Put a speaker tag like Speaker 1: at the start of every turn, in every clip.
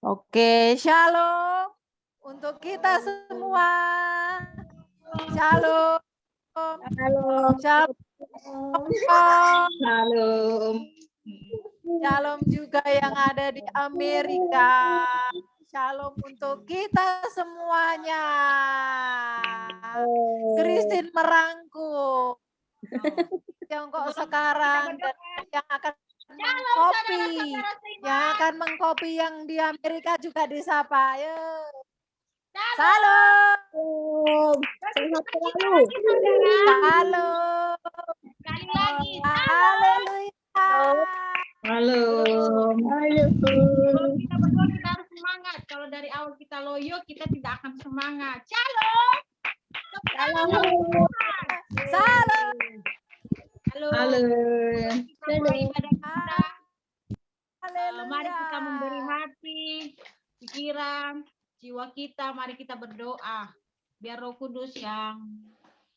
Speaker 1: Oke, shalom untuk kita semua. Shalom.
Speaker 2: Halo.
Speaker 1: Shalom.
Speaker 2: Halo.
Speaker 1: Shalom juga yang ada di Amerika. Shalom untuk kita semuanya. Christine merangkum. Tiongkok sekarang dan yang akan mengcopy, yang di Amerika juga disapa. Ayo. Salam.
Speaker 2: Sehat selalu.
Speaker 1: Salam.
Speaker 3: Sekali lagi.
Speaker 1: Haleluya.
Speaker 2: Halo. Halo.
Speaker 3: Kalau kita berdua kita harus semangat. Kalau dari awal kita loyo, kita tidak akan semangat. Shalom.
Speaker 2: Salam.
Speaker 1: Salam.
Speaker 3: Halo.
Speaker 2: Halo.
Speaker 3: Kita mulai ibadah kita.
Speaker 1: Haleluya.
Speaker 3: Mari kita memberi hati, pikiran, jiwa kita. Mari kita berdoa. Biar Roh Kudus yang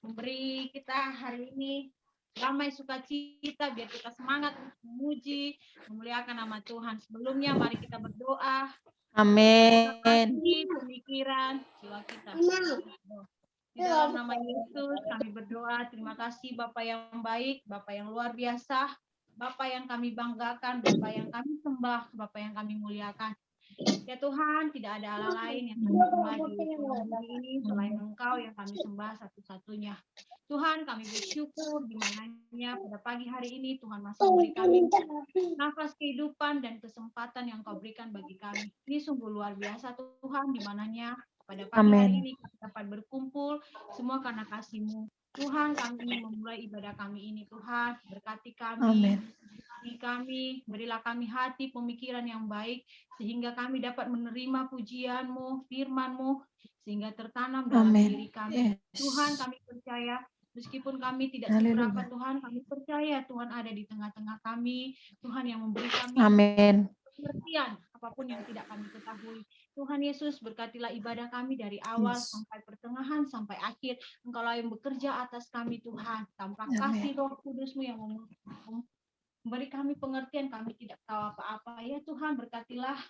Speaker 3: memberi kita hari ini damai sukacita, biar kita semangat memuji, memuliakan nama Tuhan. Sebelumnya mari kita berdoa.
Speaker 1: Amin.
Speaker 3: Pemikiran jiwa kita. Di dalam nama Yesus kami berdoa. Terima kasih Bapak yang baik, Bapak yang luar biasa, Bapak yang kami banggakan, Bapak yang kami sembah, Bapak yang kami muliakan. Ya Tuhan, tidak ada Allah lain yang kami sembah di bumi ini selain Engkau yang kami sembah satu-satunya. Tuhan, kami bersyukur di mananya pada pagi hari ini Tuhan masih memberi kami nafas kehidupan dan kesempatan yang Kau berikan bagi kami. Ini sungguh luar biasa Tuhan, di mananya pada pagi hari ini kami dapat berkumpul semua karena kasih-Mu. Tuhan, kami ingin memulai ibadah kami ini. Tuhan, berkati kami. Kami, berilah kami hati pemikiran yang baik sehingga kami dapat menerima pujian-Mu, firman-Mu sehingga tertanam dalam diri kami. Tuhan, kami percaya meskipun kami tidak seberapa Tuhan, kami percaya Tuhan ada di tengah-tengah kami. Tuhan yang memberi kami pengertian apapun yang tidak kami ketahui. Tuhan Yesus, berkatilah ibadah kami dari awal sampai pertengahan sampai akhir. Engkaulah yang bekerja atas kami Tuhan. Tanpa kasih Roh Kudus-Mu yang memberi kami pengertian, kami tidak tahu apa-apa. Ya Tuhan, berkatilah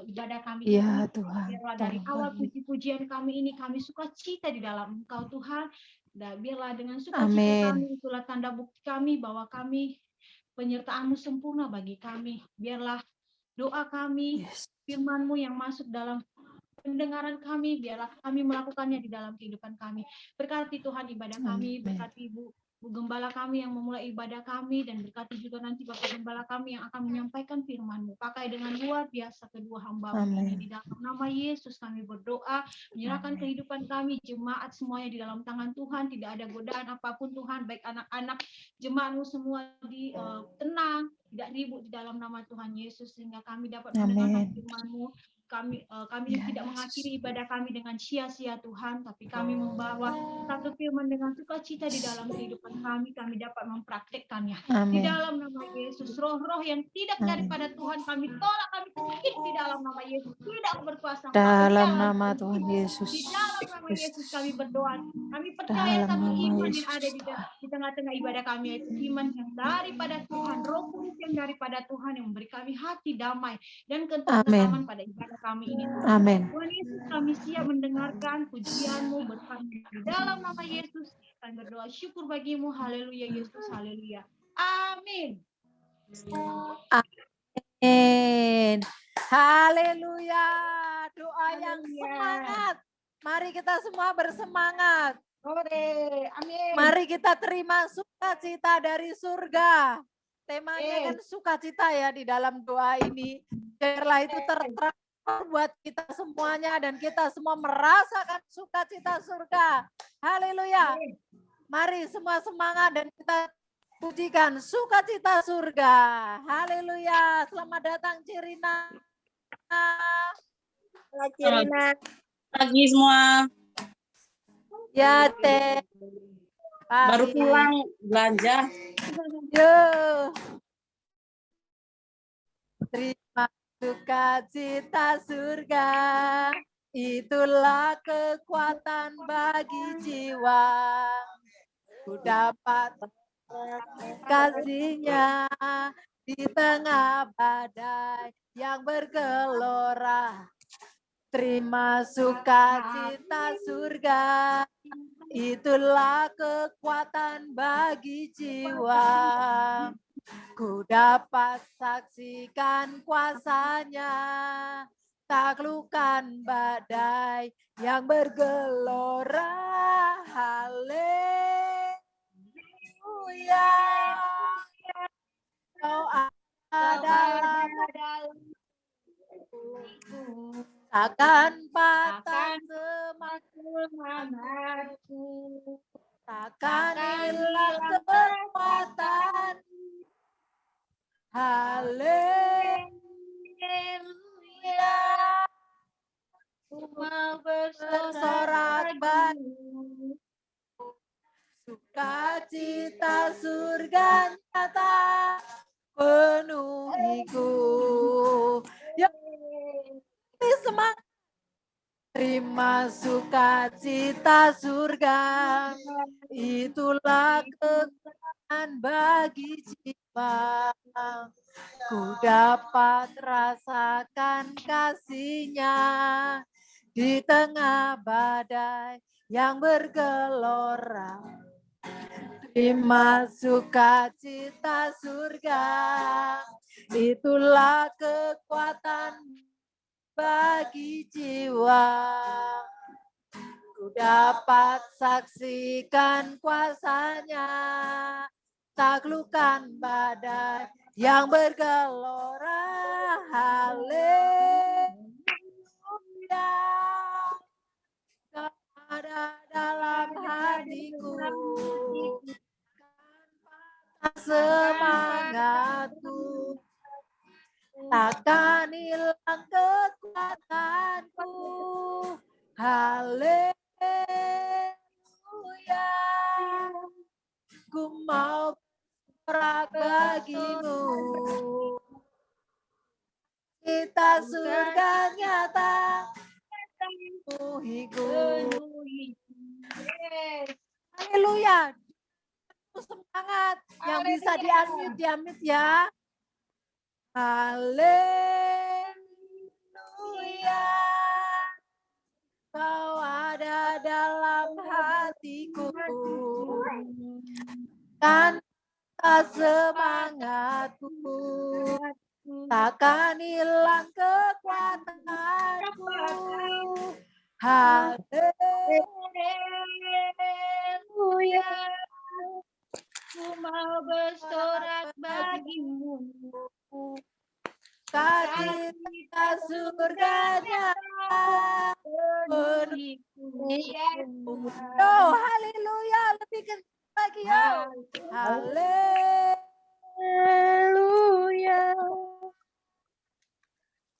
Speaker 3: ibadah kami ini. Biarlah dari awal puji-pujian kami ini, kami sukacita di dalam Engkau Tuhan. Dan biarlah dengan sukacita kami, itulah tanda bukti kami bahwa kami penyertaan-Mu sempurna bagi kami. Biarlah doa kami, firman-Mu yang masuk dalam pendengaran kami, biarlah kami melakukannya di dalam kehidupan kami. Berkati Tuhan ibadah kami, berkati Bu Gembala kami yang memulai ibadah kami, dan berkati juga nanti Bapak Gembala kami yang akan menyampaikan firman-Mu. Pakai dengan luar biasa kedua hamba-Mu ini. Di dalam nama Yesus kami berdoa, menyerahkan kehidupan kami, jemaat semuanya di dalam tangan Tuhan. Tidak ada godaan apapun Tuhan, baik anak-anak jemaat-Mu semua tenang, tidak ribut di dalam nama Tuhan Yesus, sehingga kami dapat mendengarkan firman-Mu. Kami tidak mengakhiri ibadah kami dengan sia-sia Tuhan, tapi kami membawa satu firman dengan sukacita di dalam kehidupan kami. Kami dapat mempraktekkannya di dalam nama Yesus. Roh-roh yang tidak daripada Tuhan kami tolak, kami usir di dalam nama Yesus. Tidak berkuasa
Speaker 1: dalam nama Tuhan Yesus.
Speaker 3: Di dalam nama Yesus kami berdoa. Kami percaya satu iman yang ada di tengah-tengah ibadah kami, yaitu iman yang daripada Tuhan, Roh Kudus yang daripada Tuhan yang memberi kami hati damai dan ketentraman pada ibadah kami ini. Tuhan Yesus, kami siap mendengarkan pujian-Mu, berkat-Mu. Di dalam nama Yesus kami berdoa syukur bagi-Mu. Haleluya Yesus, haleluya. Amin.
Speaker 1: Amin. Haleluya. Doa yang semangat. Mari kita semua bersemangat.
Speaker 3: Amin.
Speaker 1: Mari kita terima sukacita dari surga. Temanya kan sukacita ya di dalam doa ini. Biarlah itu terterang buat kita semuanya dan kita semua merasakan sukacita surga. Haleluya. Mari semua semangat dan kita pujikan sukacita surga. Haleluya. Selamat datang Cirina.
Speaker 2: Selamat pagi semua.
Speaker 1: Ya, Teh.
Speaker 2: Baru pulang belanja.
Speaker 1: Yo. Terima sukacita surga. Itulah kekuatan bagi jiwa. Ku dapat kasih-Nya di tengah badai yang bergelora. Terima sukacita surga, itulah kekuatan bagi jiwa. Ku dapat saksikan kuasanya, taklukkan badai yang bergelora. Haleluya. Kau adalah takkan patah semangatku, takkan hilang kekuatan. Haleluya. Ku mau bersorak bagimu, sukacita surga nyata penuhiku. Ya, semangat. Terima sukacita surga, itulah kekuatan bagi jiwa. Ku dapat rasakan kasih-Nya di tengah badai yang bergelora. Terima sukacita surga, itulah kekuatan bagi jiwa. Ku dapat saksikan kuasa-Nya, taklukkan badai yang bergelora. Haleluya. Kau ada dalam hatiku, semangatku, takkan hilang kekuatanku. Haleluya. Ku mau bersorak bagimu, kita surga nyata penuhiku. Haleluya. Semangat yang bisa di-unmute ya. Haleluya. Kau ada dalam hatiku, kan semangatku, takkan hilang kekuatanku. Haleluya. Ku mau bersorak bagimu, sukacita surganya penuhiku. Oh, haleluya, lebih kencang lagi ya. Haleluya.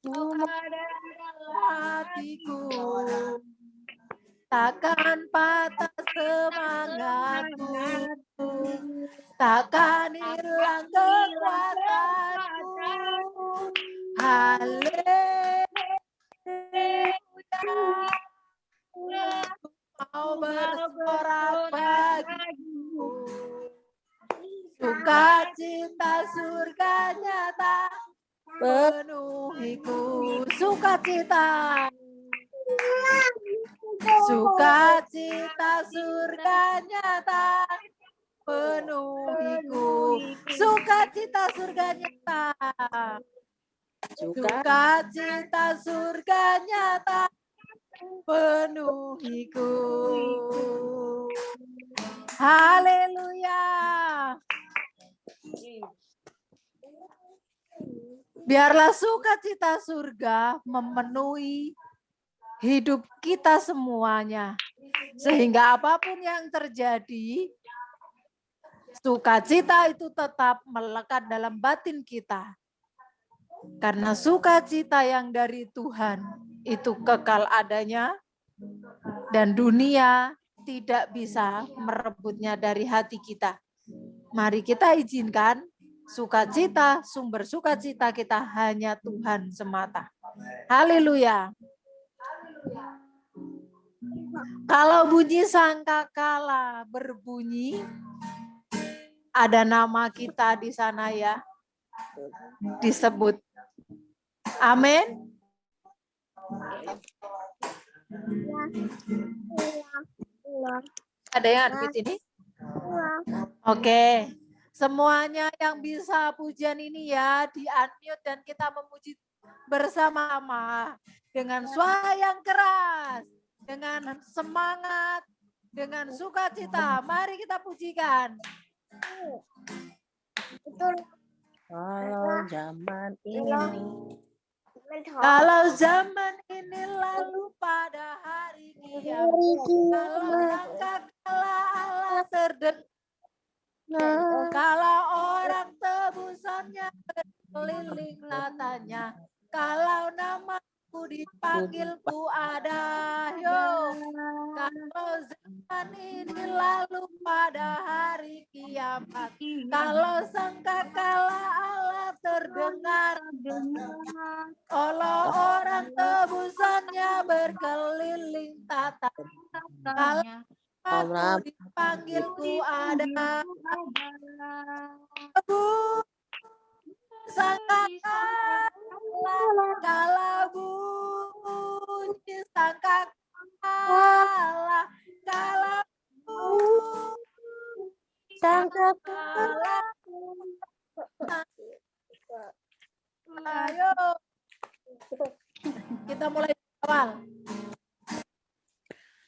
Speaker 1: Kau ada dalam hatiku, takkan patah semangatku, takkan hilang kekuatanku. Haleluya. Mau bersorak bagimu, sukacita surga nyata penuhiku. Sukacita, sukacita surga nyata penuhiku. Sukacita surga nyata, sukacita surga nyata penuhiku. Haleluya. Biarlah sukacita surga memenuhi hidup kita semuanya. Sehingga apapun yang terjadi, sukacita itu tetap melekat dalam batin kita. Karena sukacita yang dari Tuhan itu kekal adanya, dan dunia tidak bisa merebutnya dari hati kita. Mari kita izinkan sukacita, sumber sukacita kita hanya Tuhan semata. Haleluya. Kalau bunyi sangkakala berbunyi, ada nama kita di sana ya. disebut. Amin. Ada yang unmute ini? Oke. Semuanya yang bisa pujian ini ya di-unmute dan kita memuji bersama-sama dengan suara yang keras, dengan semangat, dengan sukacita. Mari kita pujikan.
Speaker 4: Kalau zaman ini.
Speaker 1: Kalau zaman ini lalu pada hari kiamat, kalau sangkakala Allah terdengar, kalau orang tebusannya berkeliling katanya, kalau namaku dipanggil ku ada. Yo, kalau zaman ini lalu pada hari kiamat, kalau sangkakala Allah terdengar, kalau orang tebusannya berkeliling tata, kalau aku dipanggil ku ada. Sangkakala, kalau bunyi sangkakala, kalau
Speaker 4: Sangkakala.
Speaker 1: ayo kita mulai dari awal.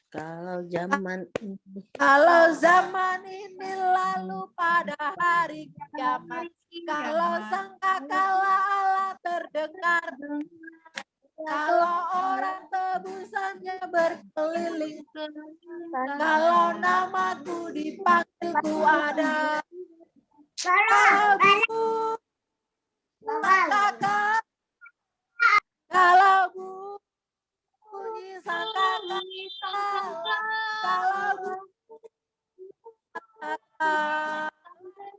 Speaker 4: Kalau zaman ini.
Speaker 1: Kalau zaman ini lalu pada hari kiamat, kalau sangkakala Allah terdengar, kalau orang tebusannya berkeliling, kalau namaku dipanggil ku ada. Kalau sangkakala, kalau bunyi sangkakala,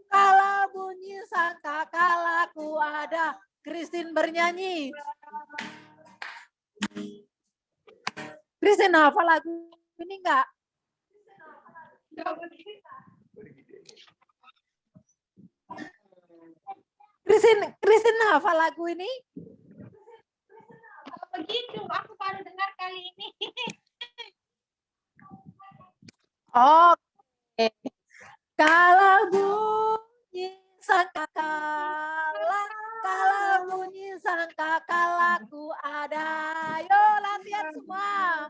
Speaker 1: kalau bunyi sangkakala ku ada. Christine bernyanyi. Christine hafal lagu ini enggak? Christine hafal lagu ini?
Speaker 3: Begitu, aku baru dengar kali ini.
Speaker 1: Oke. Kalau bunyi sangkakala, kalau bunyi sangkakala ku ada. Yo latihan semua.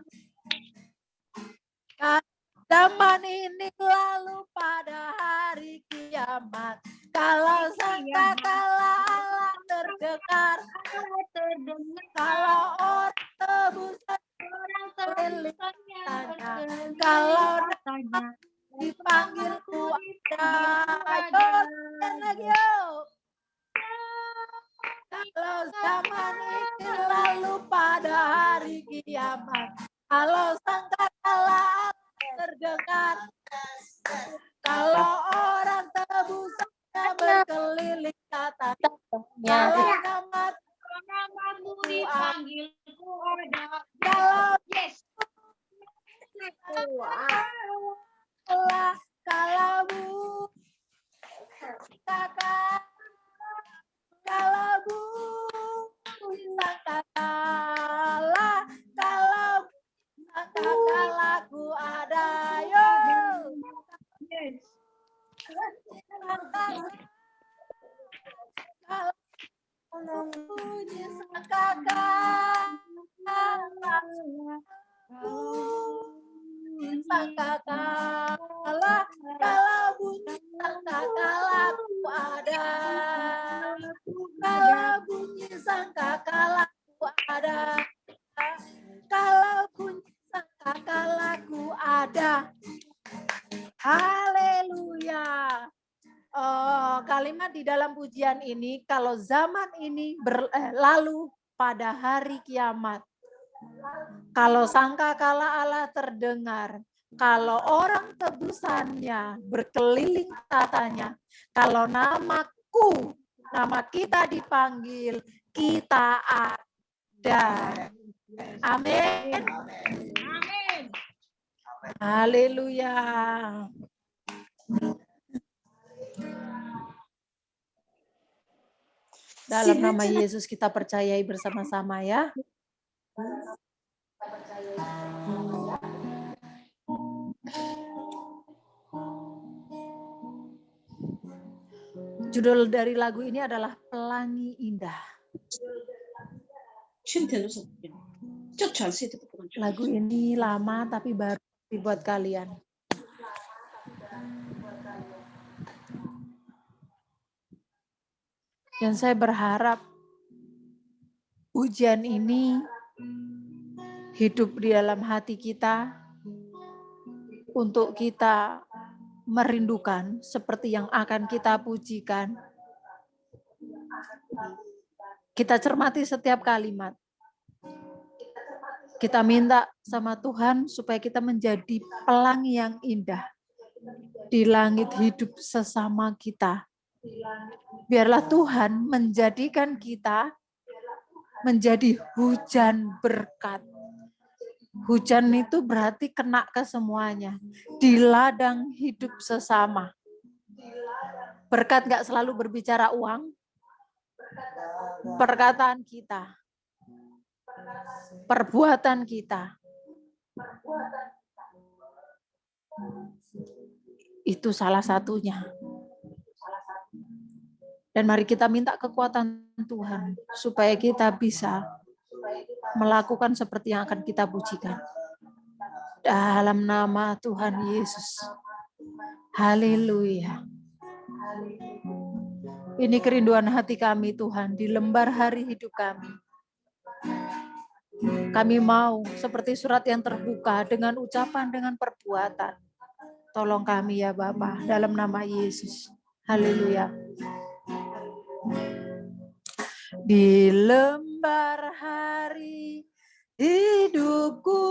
Speaker 1: Zaman ini lalu pada hari kiamat, kalau sangkakala Allah terdengar, kalau orang tebusan keliling tanya, kalau dipanggil ku ada. Ayo lagi yuk. Kalau zaman ini lalu pada hari kiamat, kalau sangkakala terdengar, kalau orang tebusannya berkeliling kata, kalau namaku dipanggil ku ada, kalau kalau kakak, kalau sangkakala, kalau sangkakala ku ada. Yo. Kalau bunyi sangkakala, sangkakala, kalau bunyi sangkakala ku ada. Kalau bunyi sangkakala ku ada. Kalau bunyi sangkakala ku ada. Haleluya. Kalimat di dalam pujian ini, kalau zaman ini berlalu pada hari kiamat, kalau sangkakala Allah terdengar, kalau orang tebusannya berkeliling tatanya, kalau namaku, nama kita dipanggil, kita ada. Amin.
Speaker 3: Amin.
Speaker 1: Haleluya. Dalam nama Yesus kita percayai bersama-sama ya. Judul dari lagu ini adalah Pelangi Indah. Lagu ini lama tapi baru dibuat kalian. Dan saya berharap ujian ini hidup di dalam hati kita untuk kita merindukan seperti yang akan kita pujikan. Kita cermati setiap kalimat. Kita minta sama Tuhan supaya kita menjadi pelangi yang indah di langit hidup sesama kita. Biarlah Tuhan menjadikan kita menjadi hujan berkat. Hujan itu berarti kena ke semuanya. Di ladang hidup sesama. Berkat gak selalu berbicara uang. Perkataan kita. Perbuatan kita. Itu salah satunya. Dan mari kita minta kekuatan Tuhan supaya kita bisa melakukan seperti yang akan kita pujikan. Dalam nama Tuhan Yesus. Haleluya. Ini kerinduan hati kami Tuhan di lembar hari hidup kami. Kami mau seperti surat yang terbuka dengan ucapan, dengan perbuatan. Tolong kami ya Bapa dalam nama Yesus. Haleluya. Di lembar hari hidupku,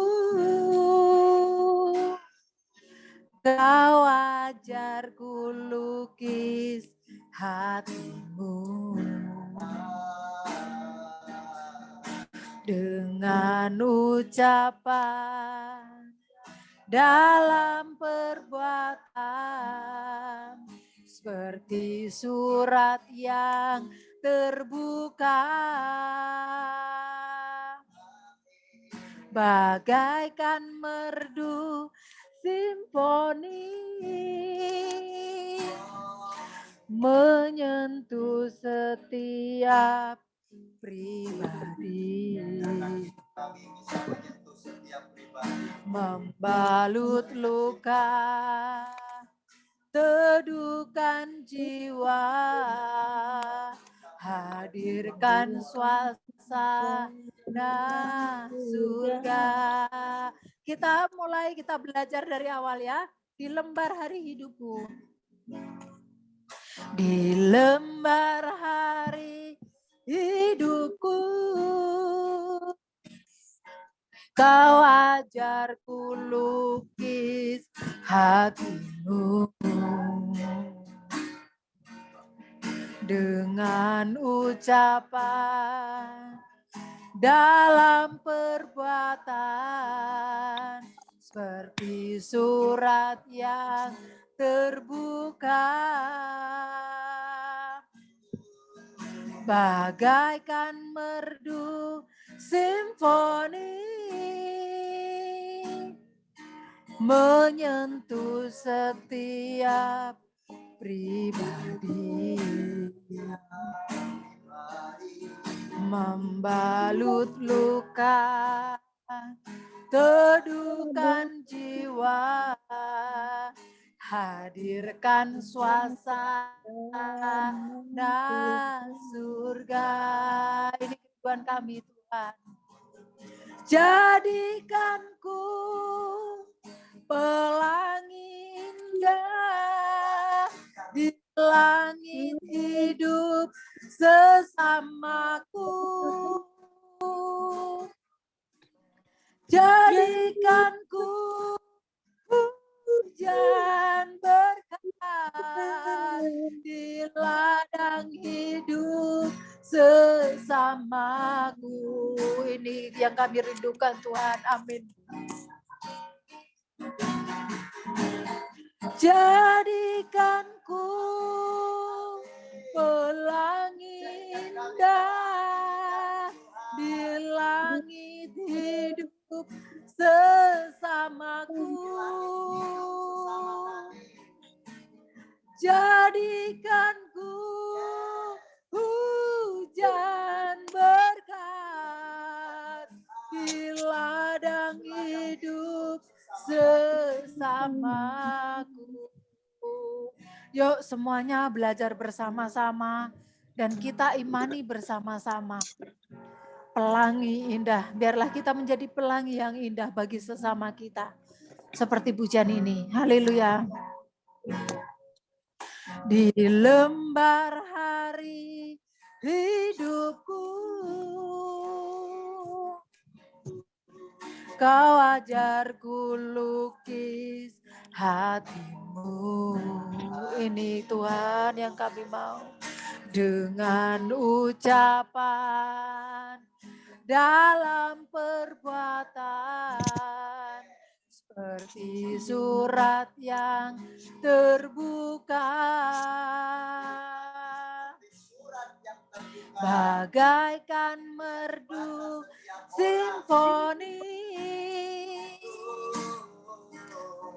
Speaker 1: Kau ajar ku lukis hatimu dengan ucapan dalam perbuatan seperti surat yang terbuka, bagaikan merdu simfoni menyentuh setiap pribadi, membalut luka, teduhkan jiwa, hadirkan suasana surga. Kita belajar dari awal ya. Di lembar hari hidupku. Di lembar hari hidupku, Kau ajarku lukis hatimu dengan ucapan dalam perbuatan seperti surat yang terbuka, bagaikan merdu simfoni menyentuh setiap pribadi, membalut luka, teduhkan jiwa, hadirkan suasana surga. Ini kerinduan kami Tuhan. Jadikanku pelangi indah di langit hidup sesamaku. Jadikanku hujan berkat di ladang hidup sesamaku. Ini yang kami rindukan Tuhan. Amin. Jadikanku pelangi indah bersamaku. Yuk semuanya belajar bersama-sama dan kita imani bersama-sama. Pelangi indah, biarlah kita menjadi pelangi yang indah bagi sesama kita. Seperti pujian ini, haleluya. Di lembar hari hidupku, Kau ajar ku lukis hatimu. Ini Tuhan yang kami mau. Dengan ucapan dalam perbuatan, seperti surat yang terbuka, bagaikan merdu simfoni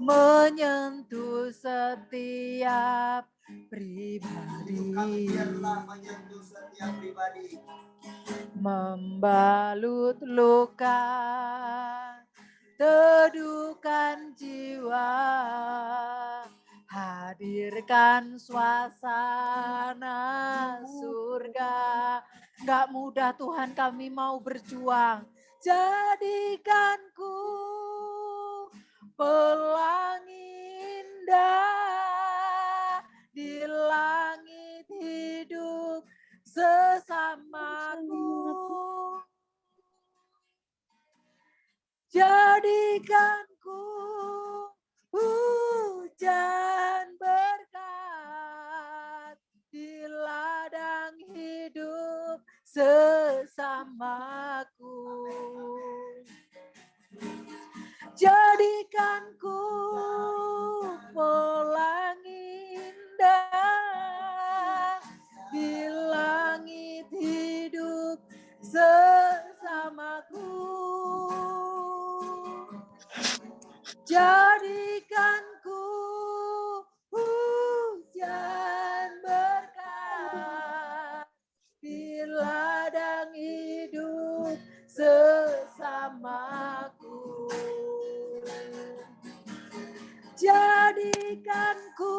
Speaker 1: menyentuh setiap pribadi, membalut luka, teduhkan jiwa, hadirkan suasana surga. Gak mudah Tuhan, kami mau berjuang. Jadikanku pelangi indah di langit hidup sesamaku. Jadikanku hujan berkat di ladang hidup sesamaku. Jadikanku pelangi indah di langit hidup sesamaku. Jadikanku hujan berkat di ladang hidup sesamaku. Jadikanku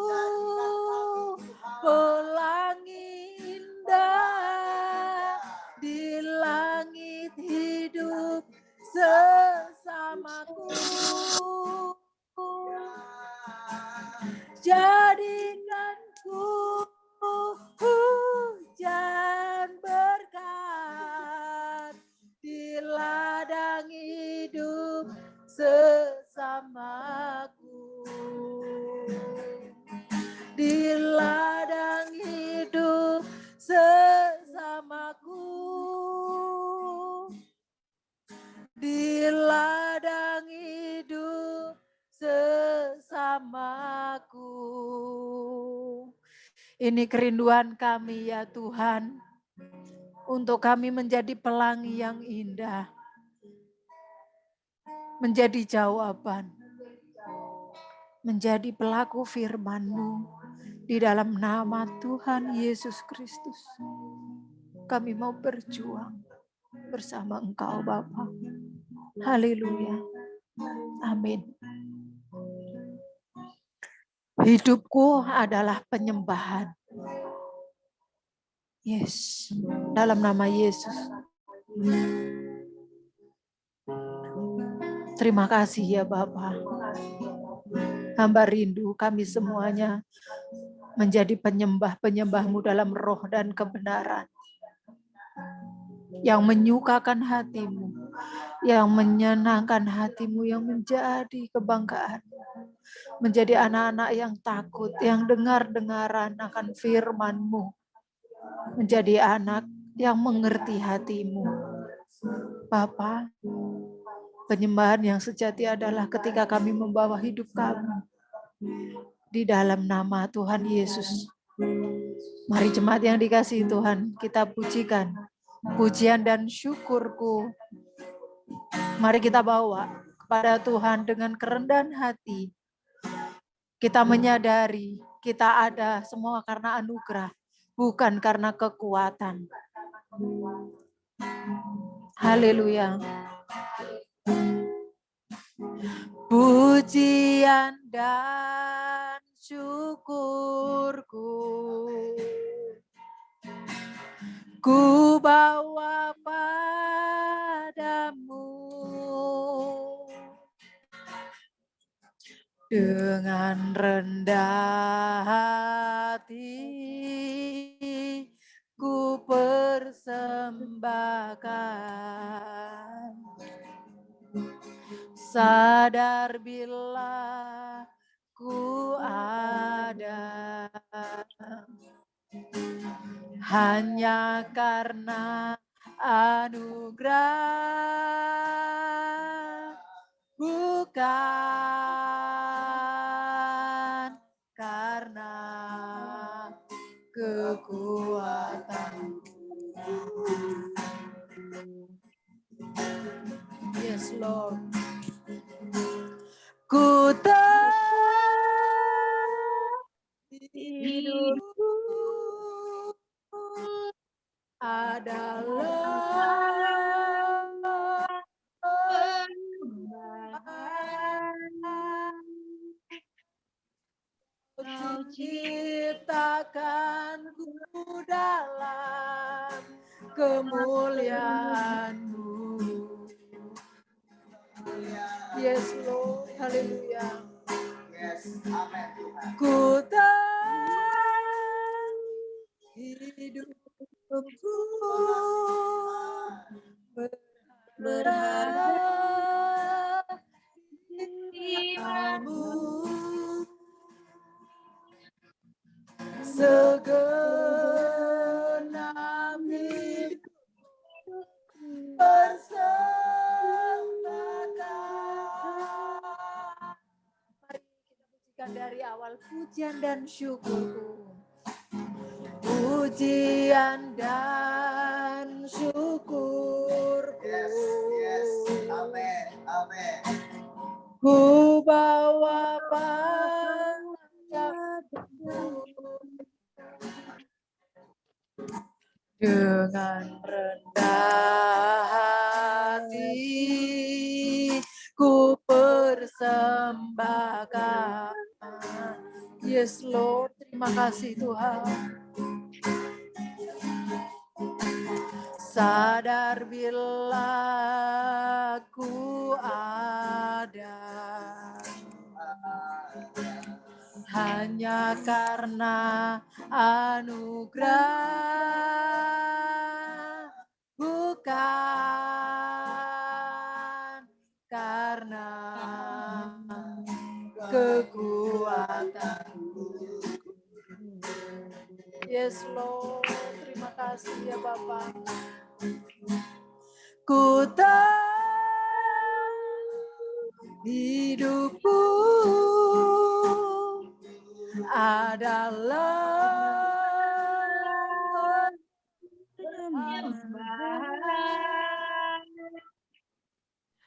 Speaker 1: pelangi indah di langit hidup sesamaku. Jadikanku hujan berkat di ladang hidup sesamaku. Di ladang hidup sesamaku. Di ladang hidup sesamaku. Ini kerinduan kami ya Tuhan, untuk kami menjadi pelangi yang indah, menjadi jawaban, menjadi pelaku firman-Mu di dalam nama Tuhan Yesus Kristus. Kami mau berjuang bersama Engkau Bapa. Haleluya. Amin. Hidupku adalah penyembahan. Yes, dalam nama Yesus. Terima kasih ya Bapa. Hamba rindu kami semuanya menjadi penyembah-penyembah-Mu dalam roh dan kebenaran. Yang menyukakan hati-Mu, yang menyenangkan hati-Mu, yang menjadi kebanggaan. Menjadi anak-anak yang takut, yang dengar-dengaran akan firman-Mu. Menjadi anak yang mengerti hati-Mu. Bapa, penyembahan yang sejati adalah ketika kami membawa hidup kami di dalam nama Tuhan Yesus. Mari jemaat yang dikasihi Tuhan, kita pujikan pujian dan syukurku. Mari kita bawa kepada Tuhan dengan kerendahan hati. Kita menyadari kita ada semua karena anugerah, bukan karena kekuatan. Haleluya. pujian dan syukurku ku bawa padamu dengan rendah hati ku persembahkan, sadar bila ku ada hanya karena anugerah, bukan karena kekuatan. Yes, Lord. Ku hidupku adalah Kau ciptakanku dalam kemuliaan-Mu. Yes, Lord. Haleluya. Ku hidupku berharga di-Mu. Segenap hidupku persembahkan. Mari kita pujikan dari awal, pujian dan syukurku. Pujian dan syukurku.
Speaker 5: Amin. Amin.
Speaker 1: Ku bawa padamu dengan rendah hati ku persembahkan. Yes, Lord, terima kasih Tuhan. Sadar bila ku ada hanya karena anugerah, bukan karena kekuatanku. Yes, Lord, terima kasih ya Bapak. Ku hidupku adalah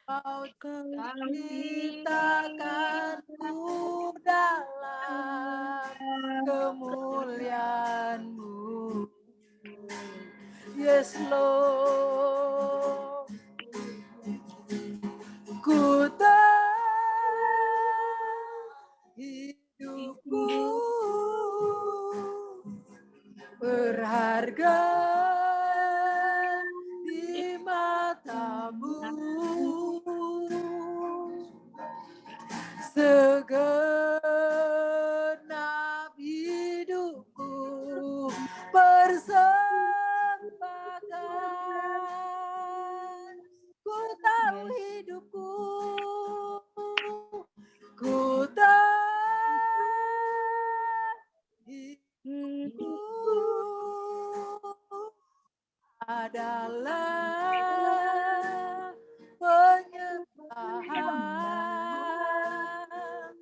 Speaker 1: Kau ciptakanku dalam kemuliaan-Mu. Yes, Lord. Ku hidupku berharga di mata-Mu. Segenap hidupku persembahkan. Ku tahu hidupku, ku tahu hidupku adalah penyembahan.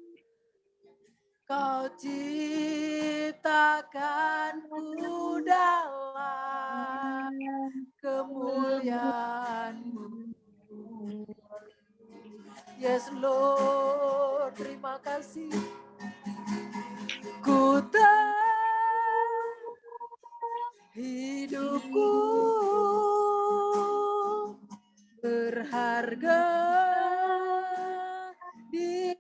Speaker 1: Kau ciptakanku dalam kemuliaan-Mu. Yes, Lord, terima kasih. Ku hidupku berharga di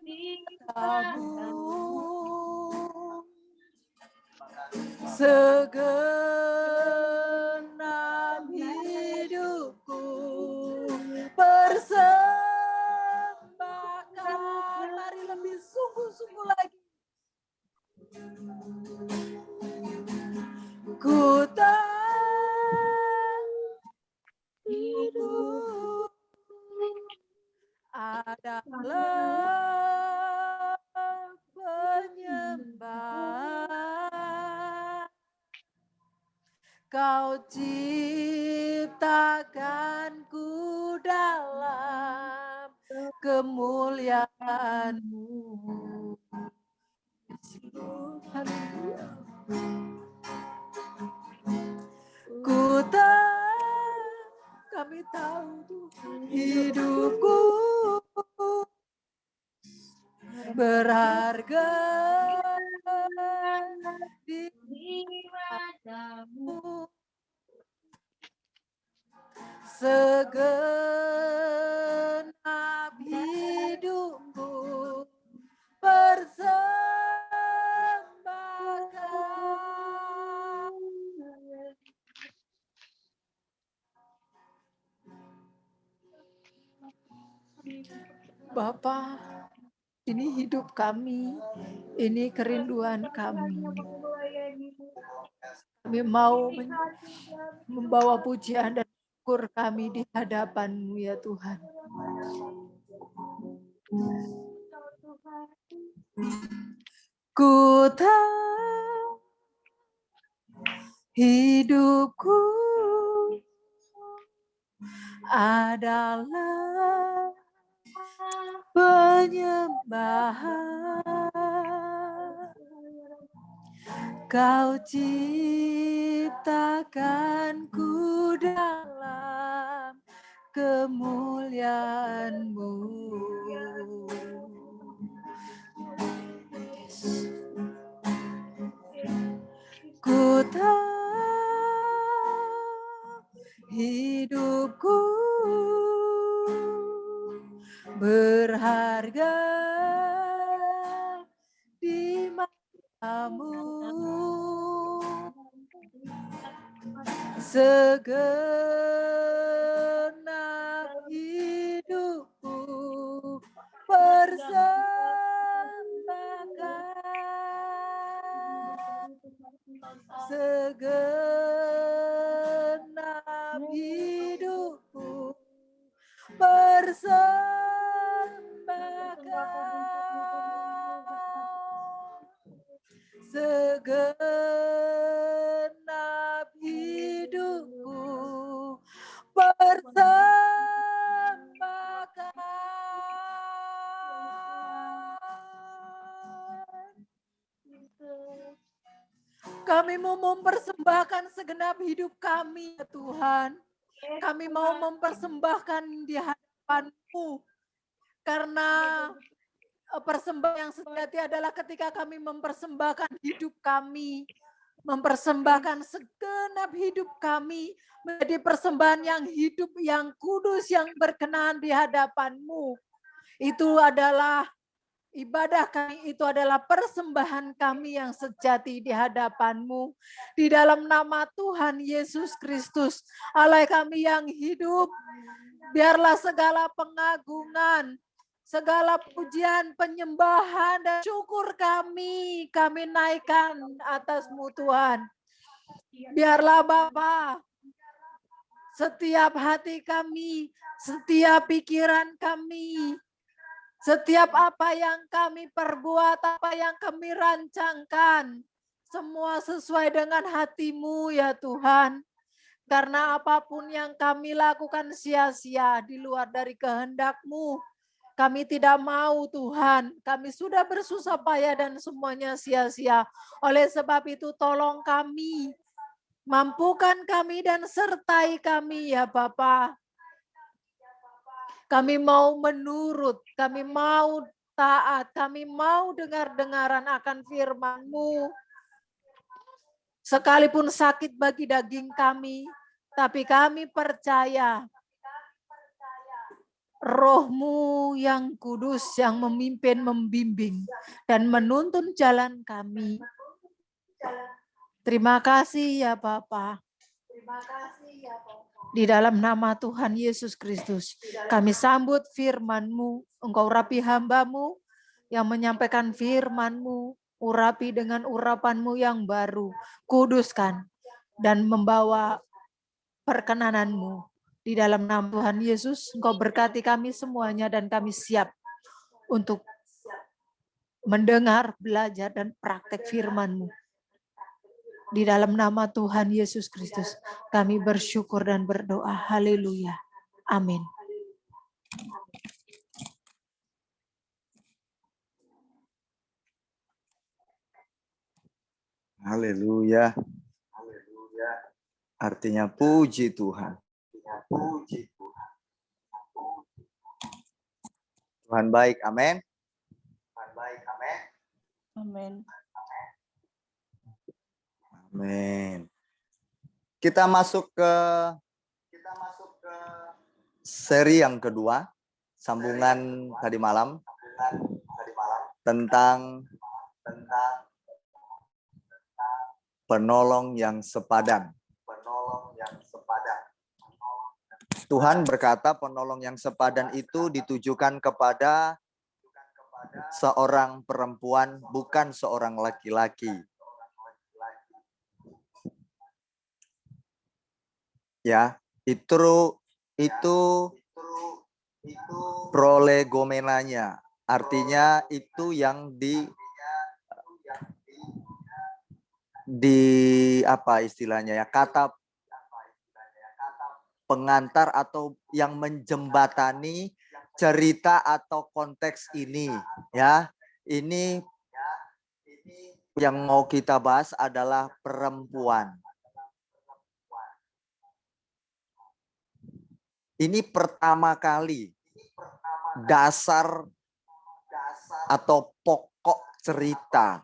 Speaker 1: hidup adalah penyembah. Kau ciptakanku dalam kemuliaan-Mu. Haleluya. Kami tahu Tuhan, hidupku berharga di matamu. Segenap hidupku persembahkan. Bapa, ini hidup kami, ini kerinduan kami. Kami mau membawa pujian dan syukur kami di hadapan-Mu ya Tuhan. Ku tahu hidupku adalah penyembahan. Kau ciptakanku dalam kemuliaan-Mu. Ku tahu hidupku berharga di matamu. Segenap hidupku persembahkan. Segenap hidupku persembahkan. Segenap hidupku persembahkan. Kami mau mempersembahkan segenap hidup kami ya Tuhan. Kami mau mempersembahkan di hadapan-Mu. Karena persembahan yang sejati adalah ketika kami mempersembahkan hidup kami. Mempersembahkan segenap hidup kami menjadi persembahan yang hidup, yang kudus, yang berkenan di hadapan-Mu. Itu adalah ibadah kami, itu adalah persembahan kami yang sejati di hadapan-Mu. Di dalam nama Tuhan Yesus Kristus, Allah kami yang hidup, biarlah segala pengagungan, segala pujian, penyembahan, dan syukur kami naikkan atas-Mu Tuhan. Biarlah Bapa, setiap hati kami, setiap pikiran kami, setiap apa yang kami perbuat, apa yang kami rancangkan, semua sesuai dengan hati-Mu ya Tuhan. Karena apapun yang kami lakukan sia-sia di luar dari kehendak-Mu, kami tidak mau Tuhan. Kami sudah bersusah payah dan semuanya sia-sia. Oleh sebab itu tolong kami, mampukan kami dan sertai kami ya Bapa. Kami mau menurut, kami mau taat, kami mau dengar-dengaran akan firman-Mu. Sekalipun sakit bagi daging kami, tapi kami percaya Roh-Mu yang kudus yang memimpin, membimbing, dan menuntun jalan kami. Terima kasih ya Bapa. Di dalam nama Tuhan Yesus Kristus, kami sambut firman-Mu. Engkau urapi hamba-Mu yang menyampaikan firman-Mu. Urapi dengan urapan-Mu yang baru. Kuduskan dan membawa perkenanan-Mu. Di dalam nama Tuhan Yesus, Engkau berkati kami semuanya dan kami siap untuk mendengar, belajar, dan praktek firman-Mu. Di dalam nama Tuhan Yesus Kristus, kami bersyukur dan berdoa. Haleluya. Amin.
Speaker 5: Haleluya. Haleluya. Artinya puji Tuhan. Puji Tuhan. Tuhan baik, amin. Tuhan baik, amin.
Speaker 4: Amin.
Speaker 5: Amin. Kita masuk ke seri yang kedua, sambungan tadi malam tentang penolong yang sepadan. Tuhan berkata penolong yang sepadan itu ditujukan kepada seorang perempuan, bukan seorang laki-laki. Ya, itu prolegomenanya, artinya itu yang di apa istilahnya ya, kata pengantar atau yang menjembatani cerita atau konteks ini ya. Ini yang mau kita bahas adalah perempuan. Ini pertama kali dasar atau pokok cerita.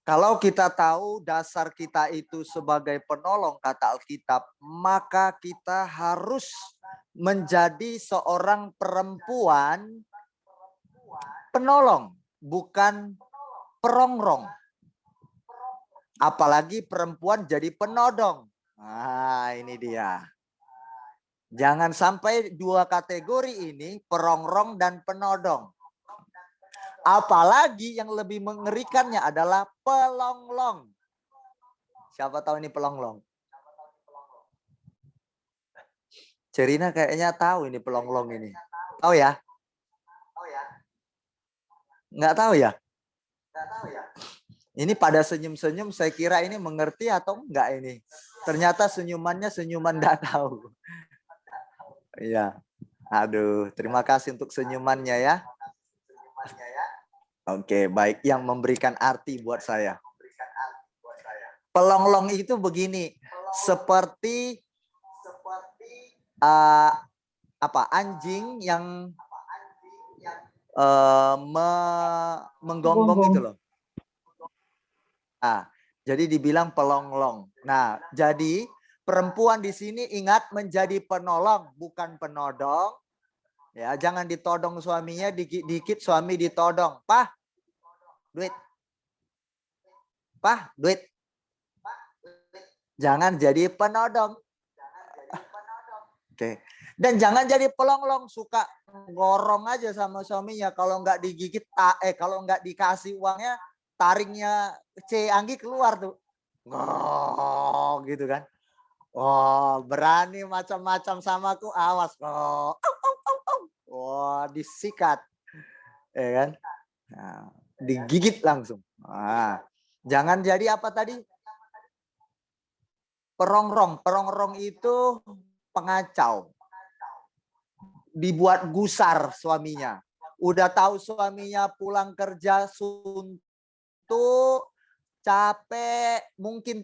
Speaker 5: Kalau kita tahu dasar kita itu sebagai penolong, kata Alkitab, maka kita harus menjadi seorang perempuan penolong, bukan perongrong. Apalagi perempuan jadi penodong. Nah, ini dia. Jangan sampai dua kategori ini, perongrong dan penodong. Apalagi yang lebih mengerikannya adalah pelonglong. Siapa tahu ini pelonglong? Cerina kayaknya tahu ini pelonglong ini. Tahu ya? Nggak tahu ya? Ini pada senyum-senyum, saya kira ini mengerti atau enggak ini. Ternyata senyumannya senyuman nggak tahu. Iya. Aduh, terima kasih untuk senyumannya ya. Oke, baik. Yang memberikan arti buat saya. Pelonglong itu begini, seperti anjing yang menggonggong itu loh. Nah, jadi dibilang pelonglong. Nah, jadi perempuan di sini ingat menjadi penolong, bukan penodong. Ya, jangan ditodong suaminya, dikit-dikit suami ditodong. Pah, duit. Pah, duit. Jangan jadi penodong. Oke. Dan jangan jadi pelonglong, suka ngorong aja sama suaminya. Kalau nggak digigit, kalau nggak dikasih uangnya, taringnya Anggi keluar tuh. Oh, gitu kan. Oh, berani macam-macam samaku, awas kok. Wah, disikat, ya kan? Nah, digigit langsung. Nah, jangan jadi apa tadi? Perongrong. Perongrong itu pengacau. Dibuat gusar suaminya. Udah tahu suaminya pulang kerja suntuk, capek, mungkin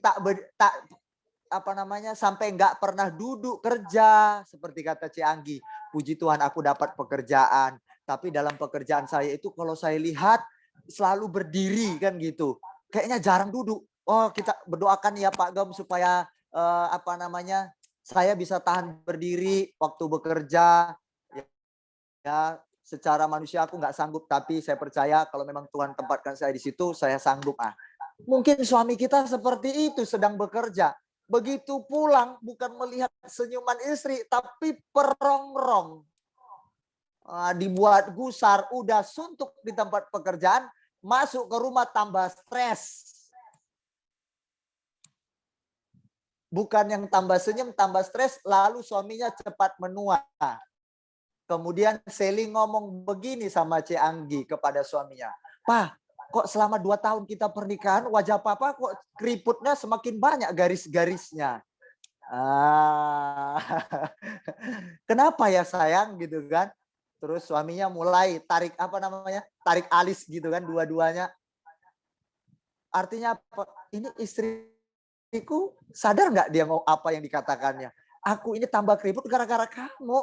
Speaker 5: sampai nggak pernah duduk kerja, seperti kata Anggi. Puji Tuhan aku dapat pekerjaan, tapi dalam pekerjaan saya itu kalau saya lihat selalu berdiri kan gitu, kayaknya jarang duduk. Oh, kita berdoakan ya Pak Gam supaya saya bisa tahan berdiri waktu bekerja. Ya, secara manusia aku nggak sanggup, tapi saya percaya kalau memang Tuhan tempatkan saya di situ, saya sanggup. Mungkin suami kita seperti itu, sedang bekerja. Begitu pulang bukan melihat senyuman istri, tapi perongrong. Dibuat gusar, udah suntuk di tempat pekerjaan, masuk ke rumah tambah stres. bukan yang tambah senyum, tambah stres, lalu suaminya cepat menua. Kemudian Sally ngomong begini sama Cik Anggi kepada suaminya. Pak, kok selama 2 tahun kita pernikahan, wajah Papa kok keriputnya semakin banyak garis-garisnya. Kenapa ya sayang gitu kan? Terus suaminya mulai tarik tarik alis gitu kan dua-duanya. Artinya apa? Ini istriku sadar nggak dia mau apa yang dikatakannya? Aku ini tambah keriput gara-gara kamu.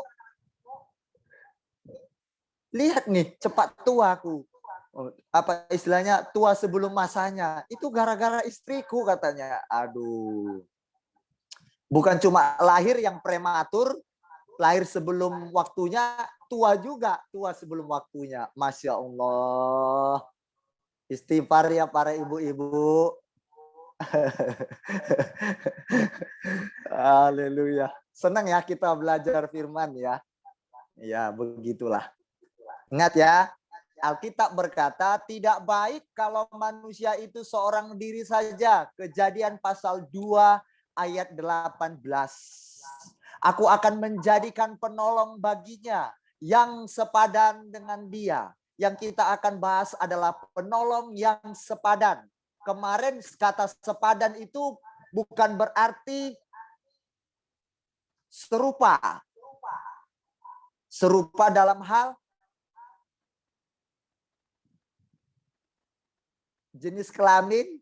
Speaker 5: Lihat nih, cepat tua aku. Apa istilahnya, tua sebelum masanya. Itu gara-gara istriku katanya. Aduh. Bukan cuma lahir yang prematur, lahir sebelum waktunya, tua juga. Tua sebelum waktunya. Masya Allah. Istighfar ya para ibu-ibu. Haleluya. Senang ya kita belajar firman ya. Ya, begitulah. Ingat ya, Alkitab berkata tidak baik kalau manusia itu seorang diri saja. Kejadian pasal 2 ayat 18. Aku akan menjadikan penolong baginya yang sepadan dengan dia. Yang kita akan bahas adalah penolong yang sepadan. Kemarin kata sepadan itu bukan berarti serupa. Serupa dalam hal jenis kelamin,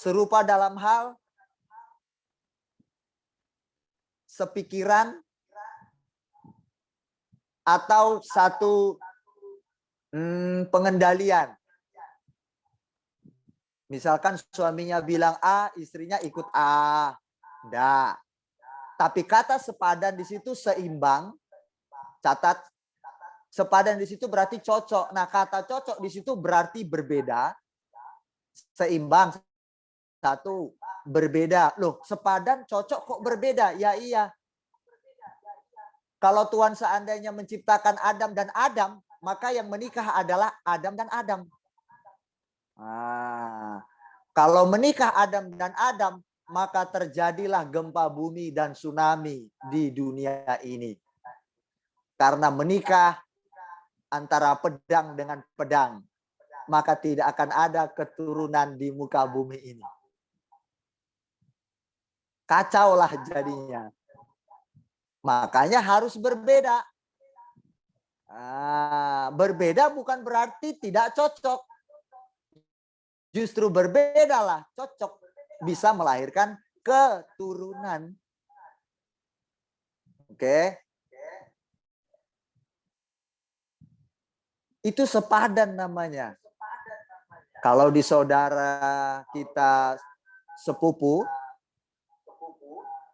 Speaker 5: serupa dalam hal sepikiran, atau satu pengendalian. Misalkan suaminya bilang A, istrinya ikut A. Enggak. Tapi kata sepadan di situ seimbang. Catat, sepadan di situ berarti cocok. Nah, kata cocok di situ berarti berbeda. Seimbang. Satu, berbeda. Loh, sepadan cocok kok berbeda? Ya iya. Kalau Tuhan seandainya menciptakan Adam dan Adam, maka yang menikah adalah Adam dan Adam. Nah, kalau menikah Adam dan Adam, maka terjadilah gempa bumi dan tsunami di dunia ini. Karena menikah antara pedang dengan pedang, maka tidak akan ada keturunan di muka bumi ini. Kacaulah jadinya. Makanya harus berbeda. Berbeda bukan berarti tidak cocok. Justru berbedalah cocok. Bisa melahirkan keturunan. Oke. Itu sepadan namanya. Kalau di saudara kita sepupu,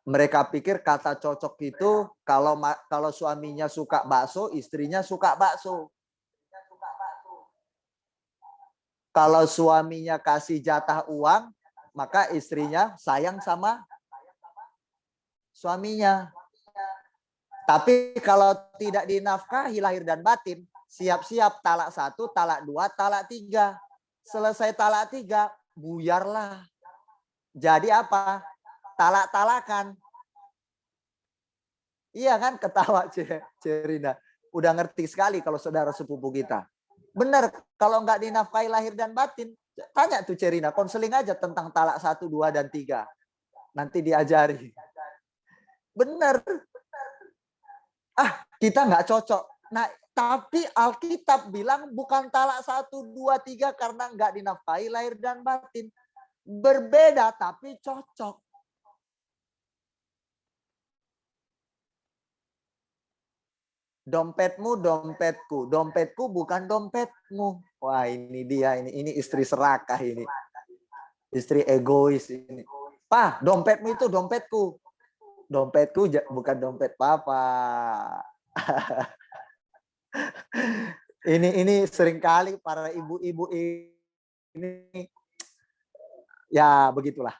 Speaker 5: mereka pikir kata cocok itu kalau suaminya suka bakso, istrinya suka bakso. Kalau suaminya kasih jatah uang, maka istrinya sayang sama suaminya. Tapi kalau tidak dinafkahi lahir dan batin, siap-siap talak 1, talak 2, talak 3. Selesai talak 3, buyarlah. Jadi apa? Talak-talakan. Iya kan, ketawa Cerina. Udah ngerti sekali kalau saudara sepupu kita. Benar, kalau nggak dinafkahi lahir dan batin, tanya tuh Cerina, konseling aja tentang talak 1, 2, dan 3. Nanti diajari. Benar. Kita nggak cocok. Nah, tapi Alkitab bilang bukan talak 1, 2, 3 karena nggak dinafkahi lahir dan batin. Berbeda tapi cocok. Dompetmu, dompetku. Dompetku bukan dompetmu. Wah, ini dia. Ini istri serakah ini. Istri egois ini. Pak, dompetmu itu dompetku. Dompetku bukan dompet Papa. Ini seringkali para ibu-ibu ini ya begitulah.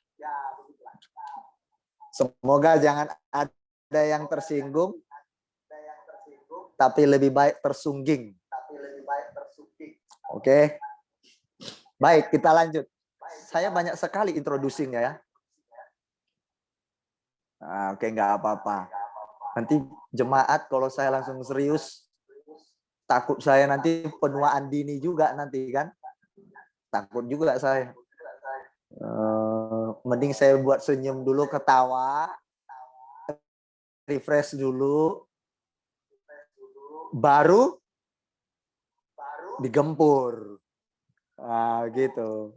Speaker 5: Semoga jangan ada yang tersinggung, tapi lebih baik tersungging. Oke. Baik, kita lanjut. Saya banyak sekali introducing ya. Nah, oke, nggak apa-apa. Nanti jemaat kalau saya langsung serius, takut saya nanti penuaan dini juga nanti kan. Takut juga saya. Mending saya buat senyum dulu, ketawa, refresh dulu, baru digempur. Nah, gitu.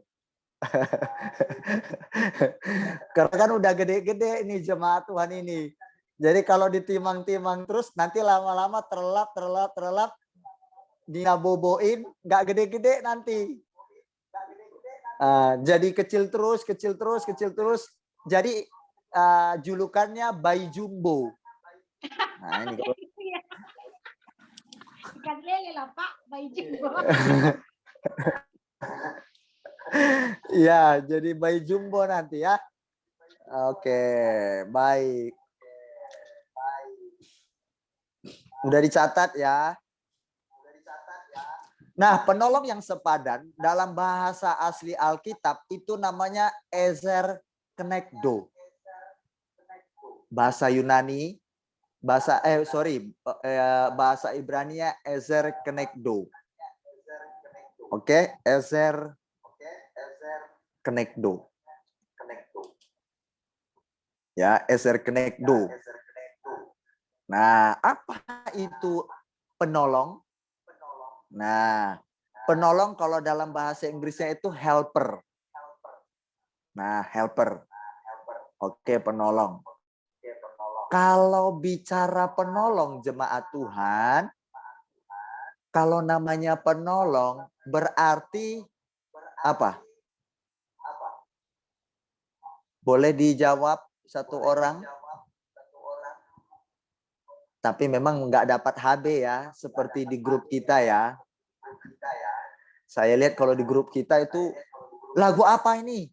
Speaker 5: Karena kan udah gede-gede nih jemaat Tuhan ini. Jadi kalau ditimang-timang terus nanti lama-lama terlap dinaboboin, nggak gede-gede nanti. Jadi kecil terus. Jadi julukannya bayi jumbo. Nah, ini kalau
Speaker 3: Ikan lele lah Pak, bayi jumbo.
Speaker 5: ya, jadi bayi jumbo nanti ya. Oke, baik. Udah dicatat ya. Nah, penolong yang sepadan dalam bahasa asli Alkitab itu namanya Ezer Kenegdo. Bahasa Yunani, bahasa Ibrania Ezer Kenegdo. Oke, Ezer Kenegdo. Ya, Ezer Kenegdo. Nah, apa itu penolong? Nah, penolong kalau dalam bahasa Inggrisnya itu helper. Nah, helper. Oke, penolong. Kalau bicara penolong jemaat Tuhan, kalau namanya penolong berarti apa? Boleh dijawab satu orang? Tapi memang nggak dapat HB ya, seperti di grup kita ya. Saya lihat kalau di grup kita itu, lagu apa ini?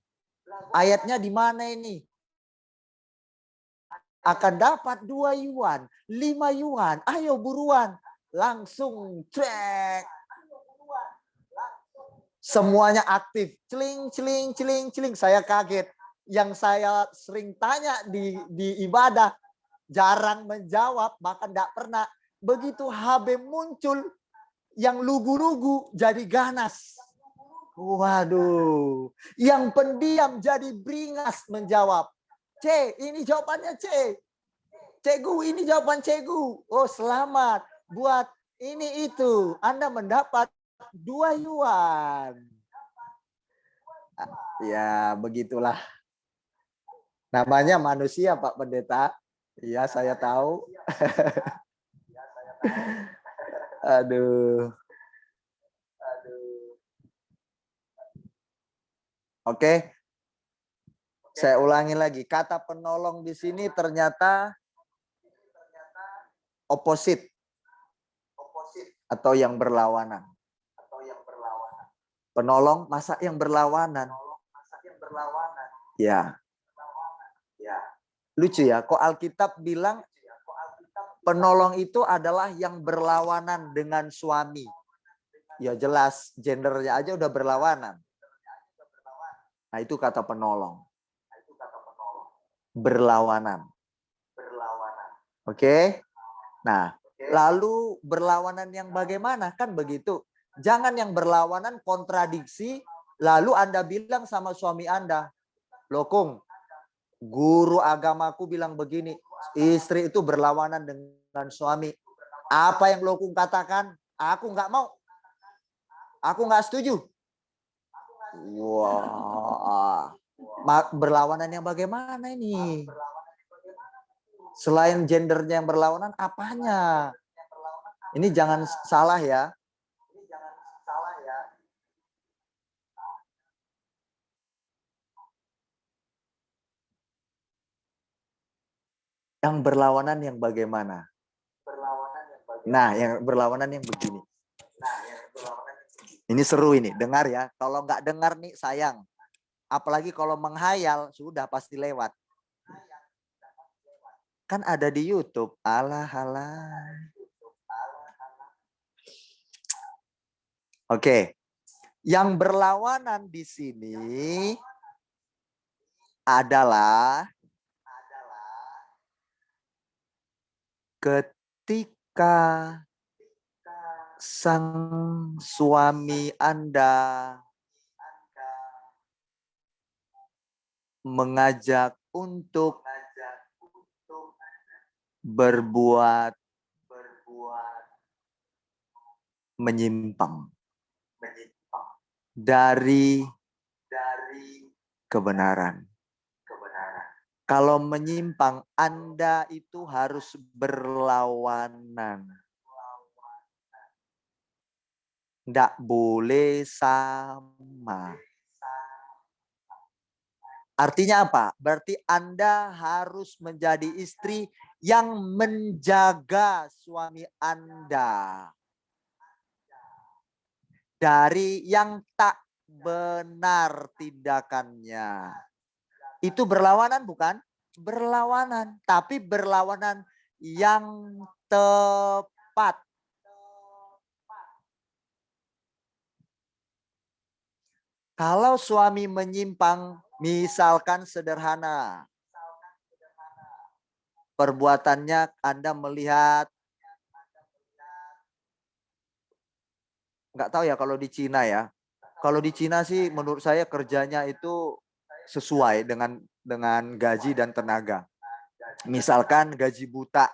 Speaker 5: Ayatnya di mana ini? Akan dapat 2 yuan, 5 yuan. Ayo buruan. Langsung cek. Semuanya aktif. Celing, celing, celing, celing. Saya kaget. Yang saya sering tanya di ibadah, jarang menjawab, bahkan tidak pernah. Begitu HB muncul, yang lugu-lugu jadi ganas. Waduh, yang pendiam jadi beringas menjawab. C, ini jawabannya C. Cegu, ini jawaban Cegu. Oh, selamat. Buat ini itu, Anda mendapat 2 yuan. Ya, begitulah. Namanya manusia, Pak Pendeta. Iya, saya tahu. Aduh. Oke. Saya ulangi lagi. Kata penolong di sini ternyata opposite atau yang berlawanan. Penolong masa yang berlawanan? Ya. Lucu ya, kok Alkitab bilang penolong itu adalah yang berlawanan dengan suami. Ya jelas, gendernya aja udah berlawanan. Nah, itu kata penolong. Berlawanan. Oke? Nah, lalu berlawanan yang bagaimana? Kan begitu. Jangan yang berlawanan kontradiksi, lalu Anda bilang sama suami Anda, "Loh, Kung, guru agamaku bilang begini, istri itu berlawanan dengan suami. Apa yang lo Kung katakan? Aku nggak mau. Aku nggak setuju." Wah, berlawanan yang bagaimana ini? Selain gendernya yang berlawanan, apanya? Ini jangan salah ya. Yang berlawanan yang bagaimana? Nah, yang berlawanan yang begini. Ini seru ini, dengar ya. Kalau nggak dengar nih sayang. Apalagi kalau menghayal, sudah pasti lewat. Kan ada di YouTube. Alah. Oke. Yang berlawanan di sini adalah ketika sang suami Anda mengajak untuk berbuat menyimpang dari kebenaran. Kalau menyimpang, Anda itu harus berlawanan. Tidak boleh sama. Artinya apa? Berarti Anda harus menjadi istri yang menjaga suami Anda dari yang tak benar tindakannya. Itu berlawanan bukan? Berlawanan. Tapi berlawanan yang tepat. Kalau suami menyimpang, misalkan sederhana. Perbuatannya Anda melihat, nggak tahu ya kalau di Cina ya. Kalau di Cina sih menurut saya kerjanya itu sesuai dengan gaji dan tenaga. Misalkan gaji buta,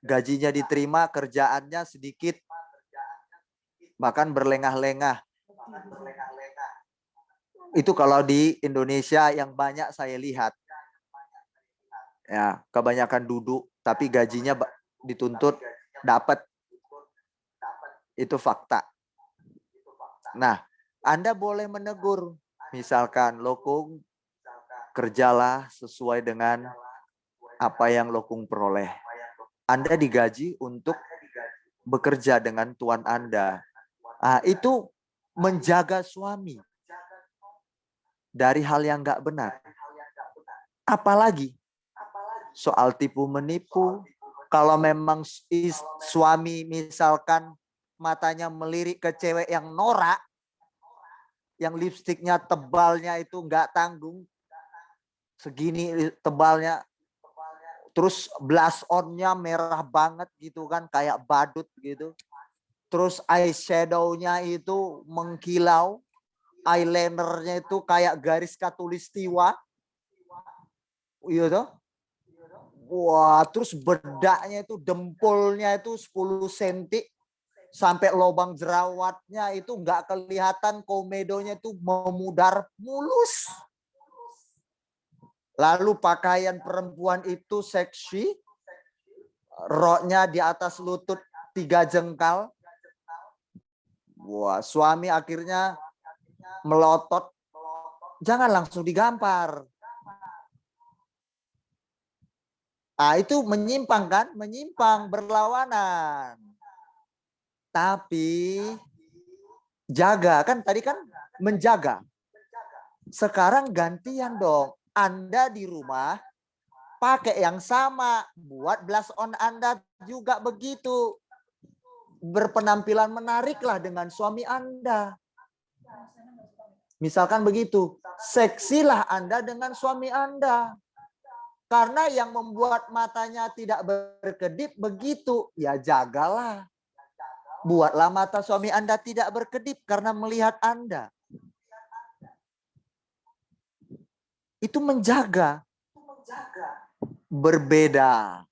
Speaker 5: gajinya diterima, kerjaannya sedikit, bahkan berlengah-lengah. Itu kalau di Indonesia yang banyak saya lihat. Ya, kebanyakan duduk, tapi gajinya dituntut dapat. Itu fakta. Nah, Anda boleh menegur. Misalkan, Lokung, kerjalah sesuai dengan apa yang Lokung peroleh. Anda digaji untuk bekerja dengan Tuan Anda. Nah, itu menjaga suami dari hal yang nggak benar. Apalagi soal tipu menipu. Kalau memang suami misalkan matanya melirik ke cewek yang norak, yang lipstiknya tebalnya itu nggak tanggung, segini tebalnya, terus blush on-nya merah banget gitu kan, kayak badut gitu. Terus eyeshadow-nya itu mengkilau, eyeliner-nya itu kayak garis katulistiwa. Iya toh? Wah, terus bedaknya itu, dempulnya itu 10 cm. Sampai lubang jerawatnya itu nggak kelihatan, komedonya itu memudar mulus. Lalu pakaian perempuan itu seksi. Roknya di atas lutut 3 jengkal. Wah, suami akhirnya melotot. Jangan langsung digampar. Ah, itu menyimpang kan? Menyimpang, berlawanan. Tapi jaga, kan tadi kan menjaga. Sekarang gantian dong. Anda di rumah pakai yang sama. Buat blush on Anda juga begitu. Berpenampilan menariklah dengan suami Anda. Misalkan begitu. Seksilah Anda dengan suami Anda. Karena yang membuat matanya tidak berkedip begitu. Ya jagalah. Buatlah mata suami Anda tidak berkedip karena melihat Anda. Itu menjaga. Berbeda.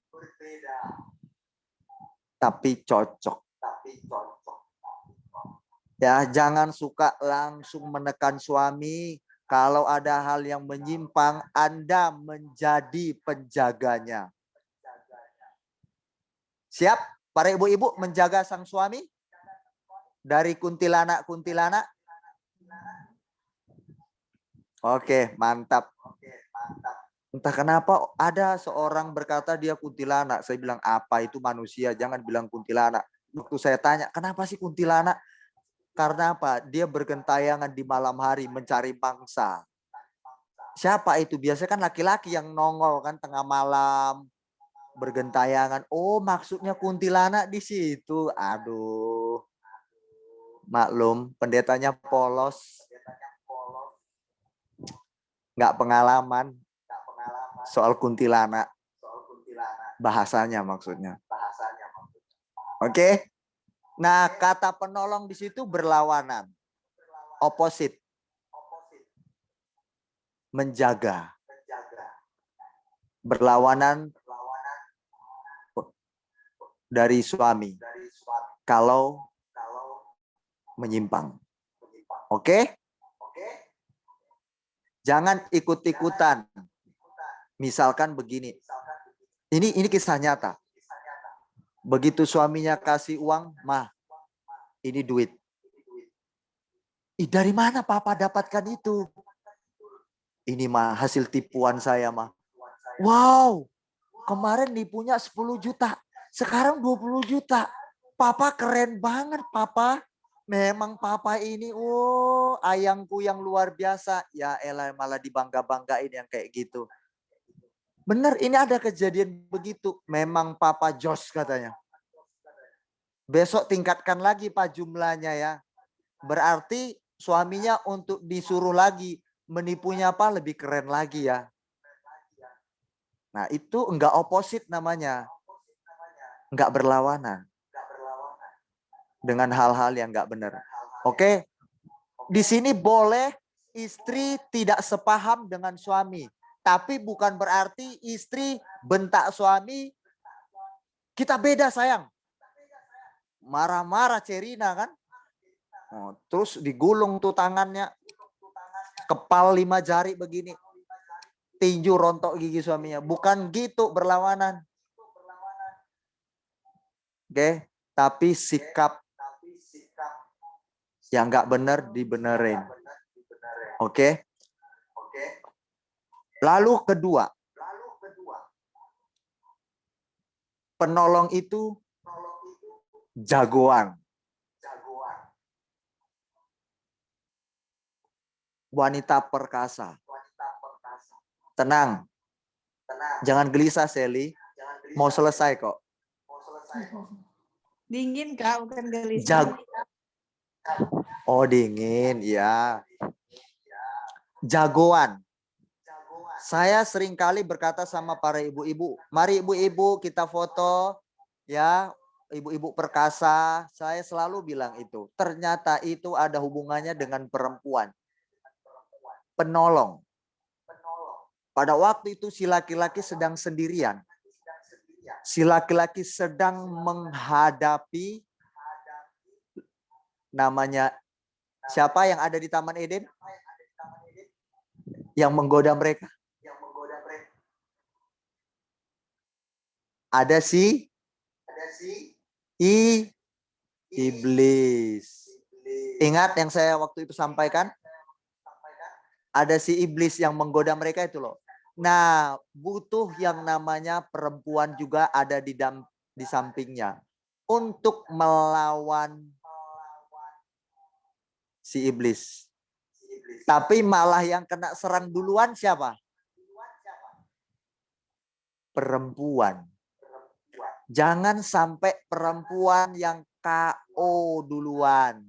Speaker 5: Tapi cocok. Ya, jangan suka langsung menekan suami. Kalau ada hal yang menyimpang, Anda menjadi penjaganya. Siap? Para ibu-ibu menjaga sang suami dari kuntilanak-kuntilanak. Oke, mantap. Entah kenapa ada seorang berkata dia kuntilanak. Saya bilang, apa itu manusia? Jangan bilang kuntilanak. Waktu saya tanya, kenapa sih kuntilanak? Karena apa? Dia bergentayangan di malam hari mencari mangsa. Siapa itu? Biasanya kan laki-laki yang nongol kan tengah malam. Bergentayangan. Oh, maksudnya kuntilanak di situ. Aduh. Maklum, pendetanya polos. Nggak pengalaman soal kuntilanak. Bahasanya maksudnya. Oke. Nah, kata penolong di situ berlawanan. Opposite. Menjaga. Berlawanan dari suami. Kalau menyimpang. Oke? Jangan ikut-ikutan. Misalkan begini. Ini kisah nyata. Begitu suaminya kasih uang, "Mah, ini duit." "Ih, dari mana papa dapatkan itu?" "Ini mah hasil tipuan saya, mah." "Wow, kemarin nipunya 10 juta. Sekarang 20 juta. Papa keren banget, papa. Memang papa ini, ayangku yang luar biasa." Ya elah, malah dibangga-banggain yang kayak gitu. Benar, ini ada kejadian begitu. Memang papa jos katanya. Besok tingkatkan lagi Pak jumlahnya ya. Berarti suaminya untuk disuruh lagi menipunya apa lebih keren lagi ya. Nah itu enggak oposit namanya. Enggak berlawanan. Dengan hal-hal yang enggak benar. Oke. Di sini boleh istri tidak sepaham dengan suami. Tapi bukan berarti istri bentak suami, "Kita beda sayang." Marah-marah Cerina kan. Terus digulung tuh tangannya. Kepal 5 jari begini. Tinju rontok gigi suaminya. Bukan gitu berlawanan. Oke. Tapi sikap yang nggak benar dibenerin. Oke. Lalu kedua. Penolong itu jagoan. Wanita perkasa. Tenang. Jangan gelisah, Sally. Mau selesai kok.
Speaker 1: Dingin Kak, bukan gelisah.
Speaker 5: Oh dingin, ya. Jagoan. Saya seringkali berkata sama para ibu-ibu, "Mari ibu-ibu kita foto ya, ibu-ibu perkasa." Saya selalu bilang itu. Ternyata itu ada hubungannya dengan perempuan. Penolong. Pada waktu itu si laki-laki sedang sendirian. Si laki-laki sedang menghadapi namanya siapa yang ada di Taman Eden? Yang menggoda mereka. Ada si iblis. Ingat yang saya waktu itu sampaikan? Ada si iblis yang menggoda mereka itu loh. Nah, butuh yang namanya perempuan juga ada di sampingnya. Untuk melawan si iblis. Tapi malah yang kena serang duluan siapa? Perempuan. Jangan sampai perempuan yang KO duluan.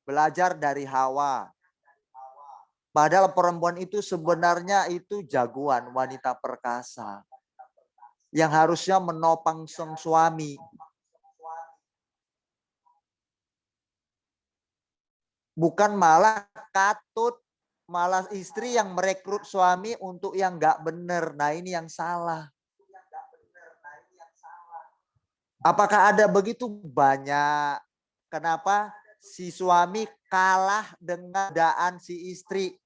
Speaker 5: Belajar dari Hawa. Padahal perempuan itu sebenarnya itu jagoan, wanita perkasa. Yang harusnya menopang sang suami. Bukan malah katut, malah istri yang merekrut suami untuk yang nggak benar. Nah ini yang salah. Apakah ada begitu? Banyak. Kenapa? Si suami kalah dengan godaan si istri.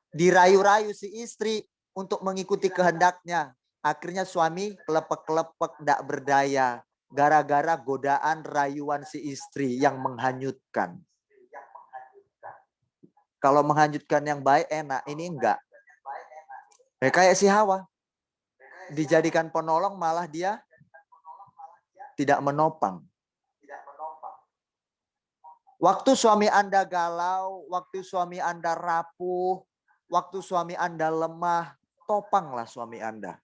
Speaker 5: Dirayu-rayu si istri untuk mengikuti kehendaknya. Akhirnya suami kelepek-kelepek, tidak berdaya. Gara-gara godaan rayuan si istri yang menghanyutkan. Kalau menghanyutkan yang baik enak, ini enggak. Kayak si Hawa. Dijadikan penolong malah dia tidak menopang. Waktu suami Anda galau, waktu suami Anda rapuh, waktu suami Anda lemah, topanglah suami Anda.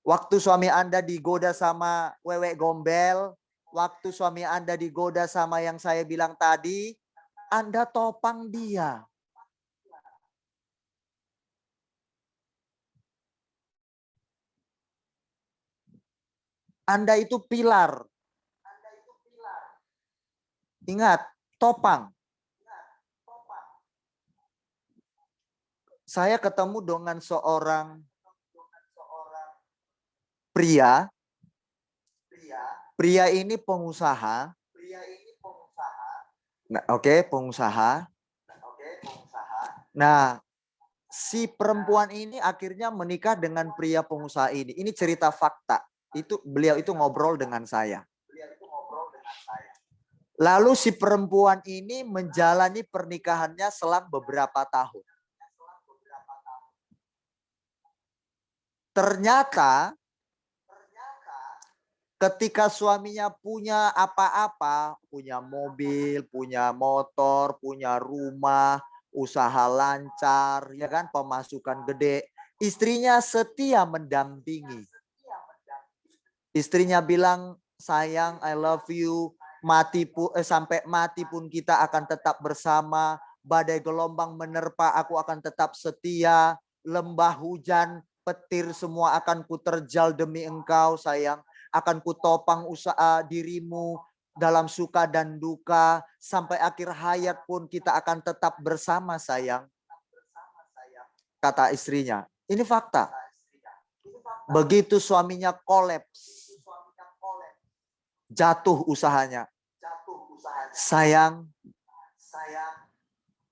Speaker 5: Waktu suami Anda digoda sama wewe gombel, waktu suami Anda digoda sama yang saya bilang tadi, Anda topang dia. Anda itu pilar. Ingat, topang. Saya ketemu dengan seorang pria. Pria ini pengusaha. Nah, oke, pengusaha. Nah, si perempuan ini akhirnya menikah dengan pria pengusaha ini. Ini cerita fakta. Beliau itu ngobrol dengan saya. Lalu si perempuan ini menjalani pernikahannya selang beberapa tahun. Ternyata ketika suaminya punya apa-apa, punya mobil, punya motor, punya rumah, usaha lancar, ya kan, pemasukan gede, istrinya setia mendampingi. Istrinya bilang, sayang, I love you. Sampai mati pun kita akan tetap bersama. Badai gelombang menerpa, aku akan tetap setia. Lembah hujan, petir semua akan kuterjal demi engkau, sayang. Akan kutopang usaha dirimu dalam suka dan duka. Sampai akhir hayat pun kita akan tetap bersama, sayang. Kata istrinya. Ini fakta. Begitu suaminya kolaps, jatuh usahanya. Sayang,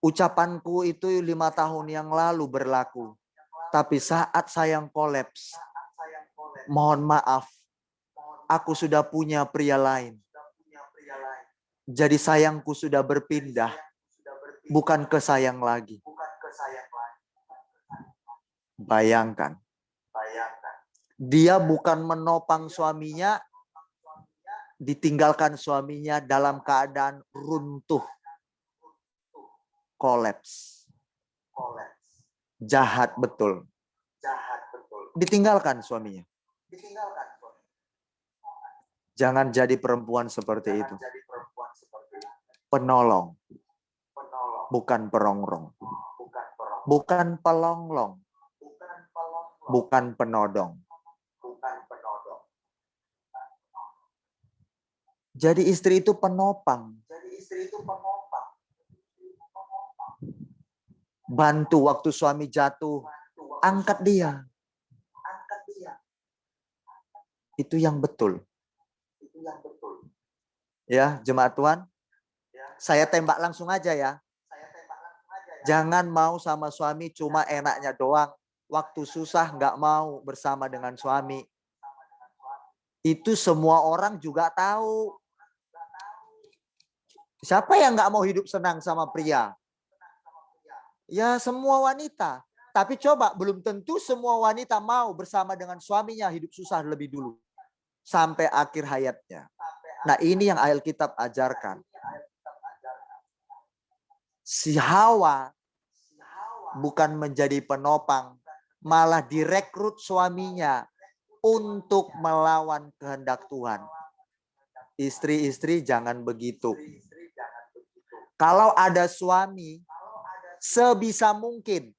Speaker 5: ucapanku itu 5 tahun yang lalu berlaku. Tapi saat sayang kolaps, mohon maaf, aku sudah punya pria lain. Jadi sayangku sudah berpindah, bukan ke sayang lagi. Bayangkan, dia bukan menopang suaminya, ditinggalkan suaminya dalam keadaan runtuh. Kolaps. Jahat betul. Ditinggalkan suaminya. Jangan jadi perempuan seperti itu. Penolong. Bukan perongrong. Bukan pelonglong. Bukan penodong. Jadi istri itu penopang. Bantu waktu suami jatuh, angkat dia. Itu yang betul. Ya, jemaat Tuhan. Saya tembak langsung aja ya. Jangan mau sama suami cuma enaknya doang. Waktu susah nggak mau bersama dengan suami. Itu semua orang juga tahu. Siapa yang nggak mau hidup senang sama pria? Ya semua wanita. Tapi coba belum tentu semua wanita mau bersama dengan suaminya hidup susah lebih dulu. Sampai akhir hayatnya. Nah ini yang Alkitab ajarkan. Si Hawa bukan menjadi penopang. Malah direkrut suaminya untuk melawan kehendak Tuhan. Istri-istri jangan begitu. Kalau ada suami, sebisa mungkin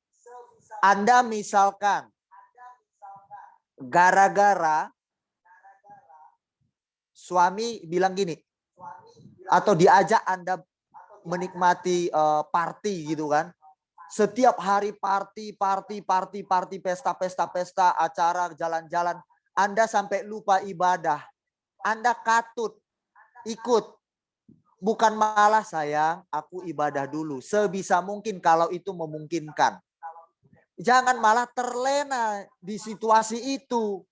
Speaker 5: Anda misalkan gara-gara suami bilang gini, atau diajak Anda menikmati party gitu kan. Setiap hari party, pesta, acara, jalan-jalan. Anda sampai lupa ibadah. Anda katut ikut. Bukan malah sayang, aku ibadah dulu. Sebisa mungkin kalau itu memungkinkan. Jangan malah terlena di situasi itu.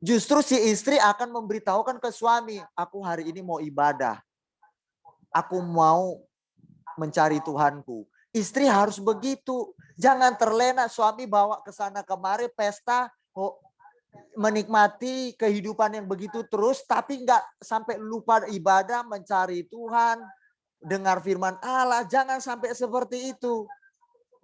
Speaker 5: Justru si istri akan memberitahukan ke suami, aku hari ini mau ibadah. Aku mau mencari Tuhanku. Istri harus begitu. Jangan terlena suami bawa ke sana kemari pesta, menikmati kehidupan yang begitu terus, tapi nggak sampai lupa ibadah, mencari Tuhan, dengar firman Allah. Jangan sampai seperti itu.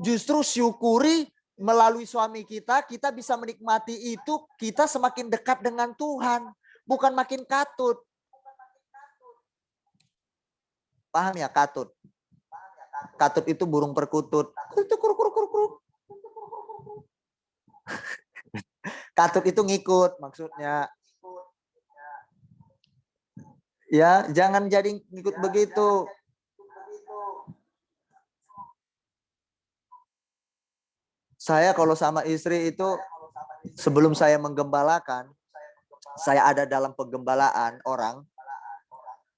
Speaker 5: Justru syukuri melalui suami kita bisa menikmati itu, kita semakin dekat dengan Tuhan. Bukan makin katut. Paham ya katut? Katut itu burung perkutut. Katut itu ngikut maksudnya. Ya, jangan jadi ngikut begitu. Saya kalau sama istri itu sebelum saya menggembalakan, saya ada dalam penggembalaan orang,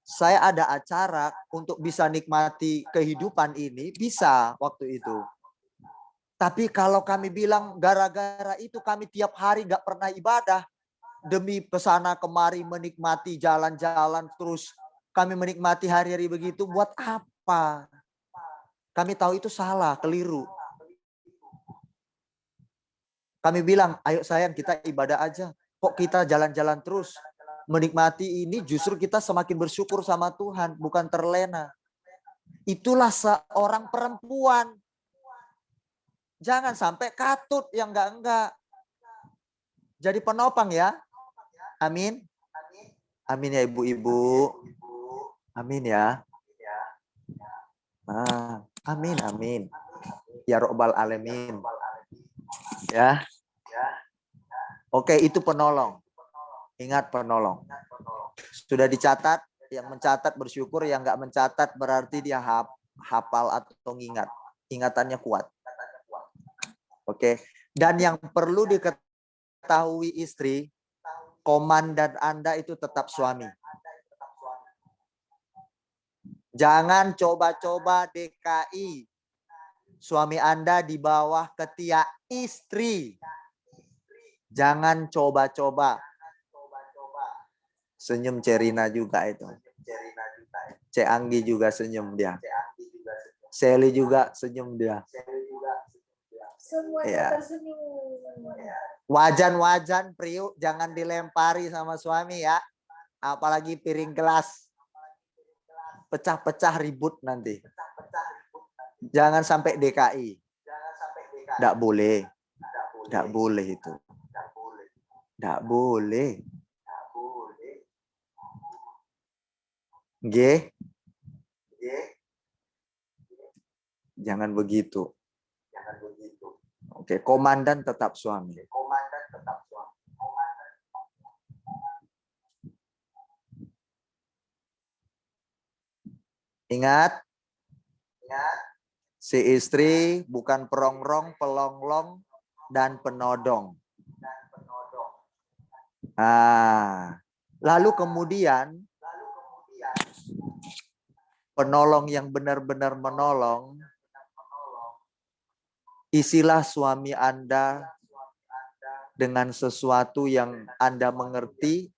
Speaker 5: saya ada acara untuk bisa nikmati kehidupan ini, bisa waktu itu. Tapi kalau kami bilang gara-gara itu kami tiap hari gak pernah ibadah. Demi kesana kemari menikmati jalan-jalan terus. Kami menikmati hari-hari begitu. Buat apa? Kami tahu itu salah, keliru. Kami bilang, ayo sayang kita ibadah aja. Kok kita jalan-jalan terus? Menikmati ini justru kita semakin bersyukur sama Tuhan. Bukan terlena. Itulah seorang perempuan. Jangan sampai katut yang enggak-enggak. Jadi penopang ya. Amin. Amin ya ibu-ibu. Amin ya. Amin, amin. Ya Rabbal Alamin. Ya. Oke, itu penolong. Ingat penolong. Sudah dicatat, yang mencatat bersyukur, yang enggak mencatat berarti dia hafal atau ingat. Ingatannya kuat. Oke, dan yang perlu diketahui istri, komandan Anda itu tetap suami. Jangan coba-coba DKI. Suami Anda di bawah ketiak istri. Jangan coba-coba. Senyum Cerina juga itu. Cek Anggi juga senyum dia. Sally juga senyum dia. Ya. Wajan-wajan priuk jangan dilempari sama suami ya. Apalagi piring gelas. Pecah-pecah ribut nanti. Jangan sampai DKI. Tidak boleh. Tidak boleh itu. Tidak boleh. G. Jangan begitu. Oke, komandan tetap suami. Ingat, si istri bukan perongrong, pelonglong, dan penodong. Lalu kemudian penolong yang benar-benar menolong, isilah suami Anda dengan sesuatu yang Anda mengerti,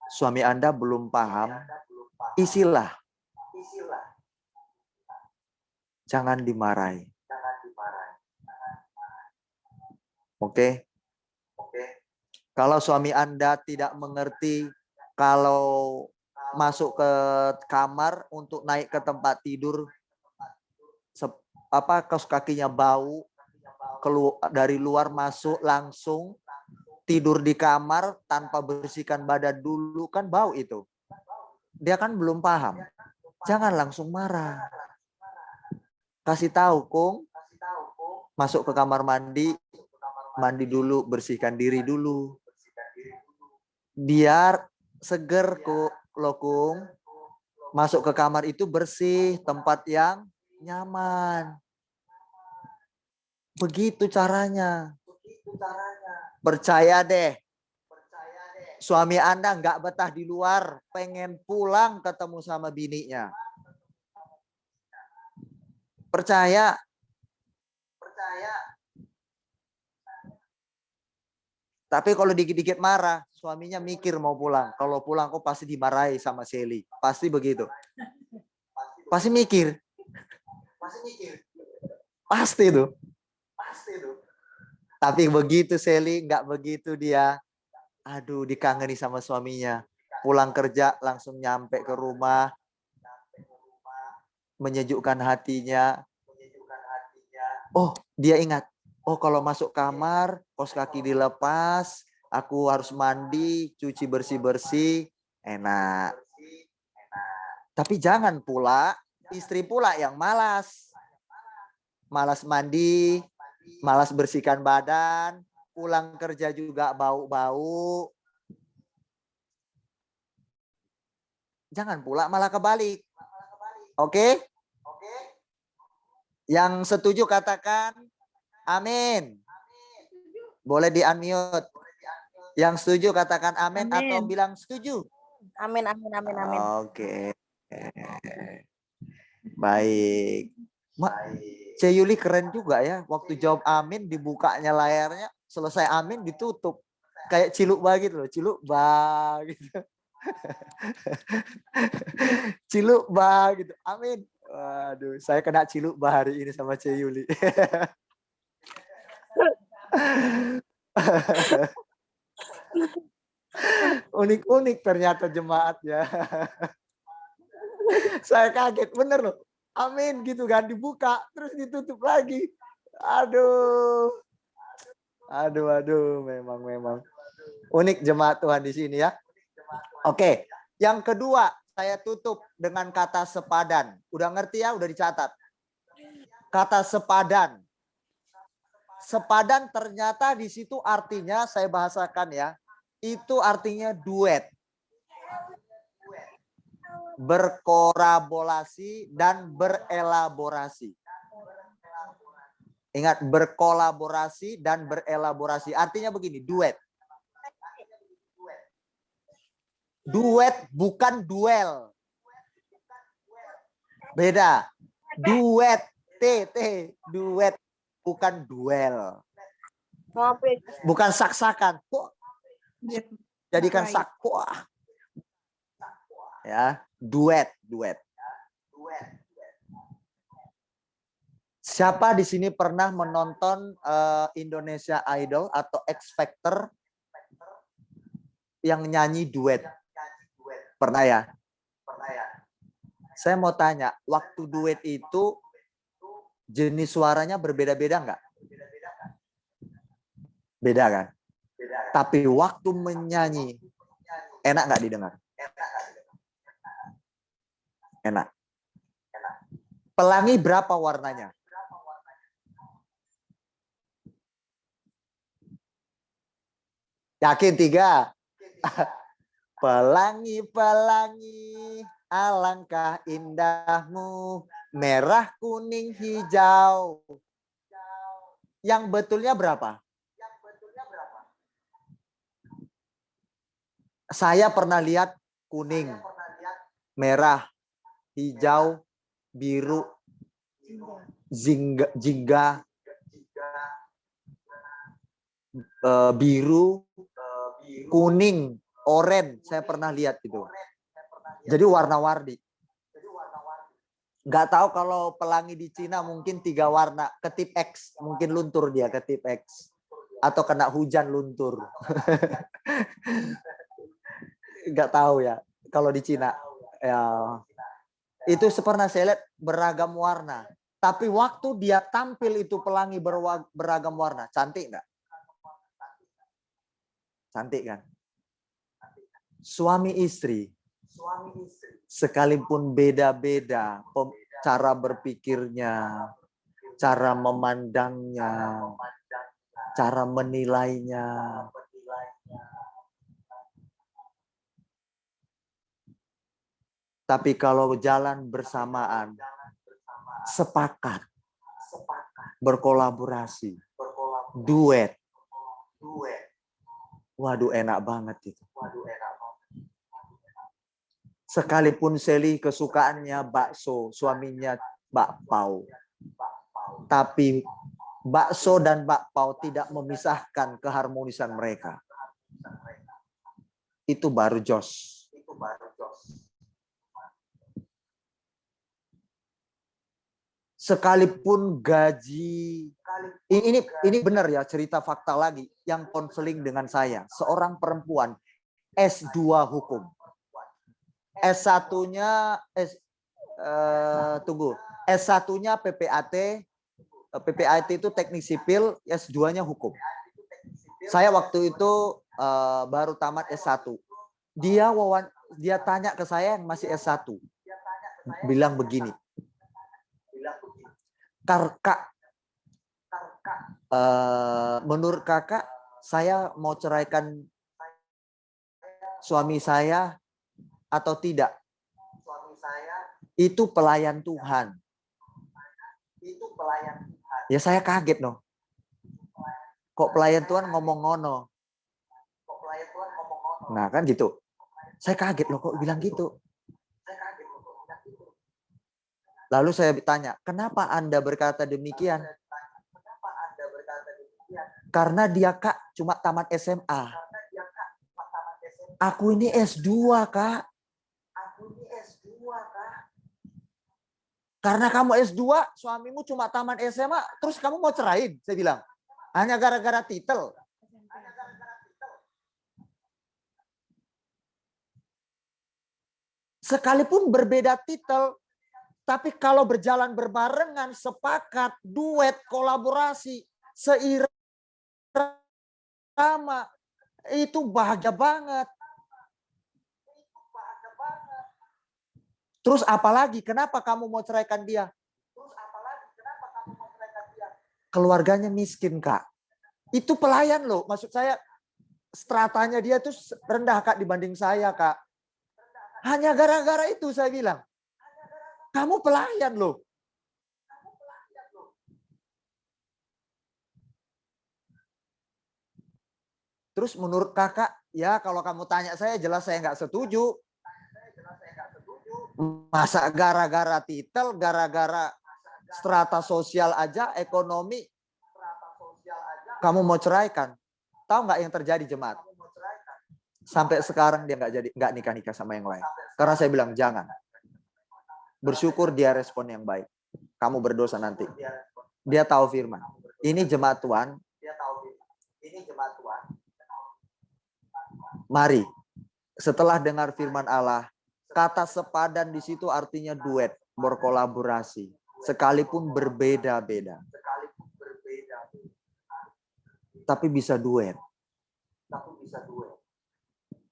Speaker 5: suami Anda belum paham, isilah. Jangan dimarahi. Oke? Kalau suami Anda tidak mengerti, kalau masuk ke kamar untuk naik ke tempat tidur, kaos kakinya bau, keluar dari luar masuk langsung tidur di kamar tanpa bersihkan badan dulu, kan bau itu. Dia kan belum paham. Jangan langsung marah. Kasih tahu, Kung, masuk ke kamar mandi, mandi dulu, bersihkan diri dulu. Biar seger, Kung. Masuk ke kamar itu bersih, tempat yang nyaman. Begitu caranya. Percaya deh. Suami Anda nggak betah di luar, pengen pulang ketemu sama bininya. Percaya. Tapi kalau dikit-dikit marah, suaminya mikir mau pulang. Kalau pulang kok pasti dimarahi sama Sally. Pasti begitu. Pasti mikir. Pasti tuh. Tapi begitu Sally, nggak begitu dia. Aduh, dikangeni sama suaminya. Pulang kerja langsung nyampe ke rumah. Menyejukkan hatinya. Oh, dia ingat. Oh, kalau masuk kamar, kaos kaki dilepas. Aku harus mandi, cuci bersih-bersih. Enak. Tapi jangan pula, istri pula yang malas. Malas mandi, malas bersihkan badan, pulang kerja juga bau-bau. Jangan pula malah kebalik. Oke? Yang setuju katakan amin. Boleh di-unmute. Yang setuju katakan amin atau bilang setuju.
Speaker 4: Amin, amin, amin, amin.
Speaker 5: Oke. Baik. C. Yuli keren juga ya. Waktu jawab amin dibukanya layarnya. Selesai amin ditutup. Kayak ciluk bah gitu loh. Ciluk bah gitu. Ciluk bah gitu. Amin. Waduh, saya kena ciluk bah hari ini sama C. Yuli. Unik-unik ternyata jemaatnya. Saya kaget bener loh. Amin gitu kan, dibuka terus ditutup lagi. Aduh. Aduh, memang unik jemaat Tuhan di sini ya. Oke, yang kedua saya tutup dengan kata sepadan. Udah ngerti ya, udah dicatat. Kata sepadan. Sepadan ternyata di situ artinya saya bahasakan ya. Itu artinya duet. Berkolaborasi dan berelaborasi. Ingat, berkolaborasi dan berelaborasi. Artinya begini, duet. Duet bukan duel. Beda. Duet. Duet bukan duel. Bukan sak-sakan. Jadikan sak. Ya, duet. Siapa di sini pernah menonton Indonesia Idol atau X Factor yang nyanyi duet? Pernah ya? Saya mau tanya, waktu duet itu jenis suaranya berbeda-beda nggak? Beda kan? Tapi waktu menyanyi, enak nggak didengar? Enak. Pelangi berapa warnanya? Yakin 3? Pelangi, alangkah indahmu, merah, kuning, hijau. Yang betulnya berapa? Saya pernah lihat kuning, merah, hijau, biru, jingga, biru, kuning, oranye. Saya pernah lihat itu. Jadi warna-warni. Nggak tahu kalau pelangi di Cina mungkin 3 warna. Ketip X, mungkin luntur dia ketip X. Atau kena hujan luntur. Nggak tahu ya kalau di Cina. Ya. Itu pernah saya lihat beragam warna. Tapi waktu dia tampil itu pelangi beragam warna. Cantik nggak? Cantik kan? Suami istri. Sekalipun beda-beda cara berpikirnya, cara memandangnya, cara menilainya. Tapi kalau jalan bersamaan, sepakat, berkolaborasi, duet. Waduh, enak banget itu. Sekalipun Seli kesukaannya bakso, suaminya bakpao. Tapi bakso dan bakpao tidak memisahkan keharmonisan mereka. Itu baru jos. Sekalipun gaji, ini benar ya, cerita fakta lagi yang konseling dengan saya, seorang perempuan S2 hukum, S1-nya S1-nya PPAT itu teknik sipil, S2-nya hukum. Saya waktu itu baru tamat S1. Dia tanya ke saya yang masih S1, bilang begini, Kak, menurut kakak saya mau ceraikan suami saya atau tidak. Itu pelayan Tuhan. Ya saya kaget loh. Kok pelayan Tuhan ngomong ngono? Nah kan gitu. Saya kaget loh kok bilang gitu. Lalu saya tanya, kenapa Anda berkata demikian? Karena dia Kak cuma tamat SMA. Aku ini S2 Kak. Karena kamu S2, suamimu cuma tamat SMA, terus kamu mau cerain? Saya bilang. Hanya gara-gara titel. Sekalipun berbeda titel, tapi kalau berjalan berbarengan, sepakat, duet, kolaborasi, seirama, itu bahagia banget. Terus apalagi, kenapa kamu mau ceraikan dia? Keluarganya miskin, Kak. Itu pelayan loh, maksud saya stratanya dia tuh rendah, Kak, dibanding saya, Kak. Hanya gara-gara itu saya bilang, kamu pelayan loh. Terus menurut kakak, ya kalau kamu tanya saya jelas saya nggak setuju. Masa gara-gara titel, gara-gara strata sosial aja, ekonomi, kamu mau ceraikan? Tahu nggak yang terjadi jemaat? Sampai sekarang dia nggak nikah-nikah sama yang lain. Karena saya bilang jangan. Bersyukur dia respon yang baik. Kamu berdosa nanti. Dia tahu firman. Ini jemaat Tuhan. Mari, setelah dengar firman Allah, kata sepadan di situ artinya duet, berkolaborasi, sekalipun berbeda-beda. Tapi bisa duet.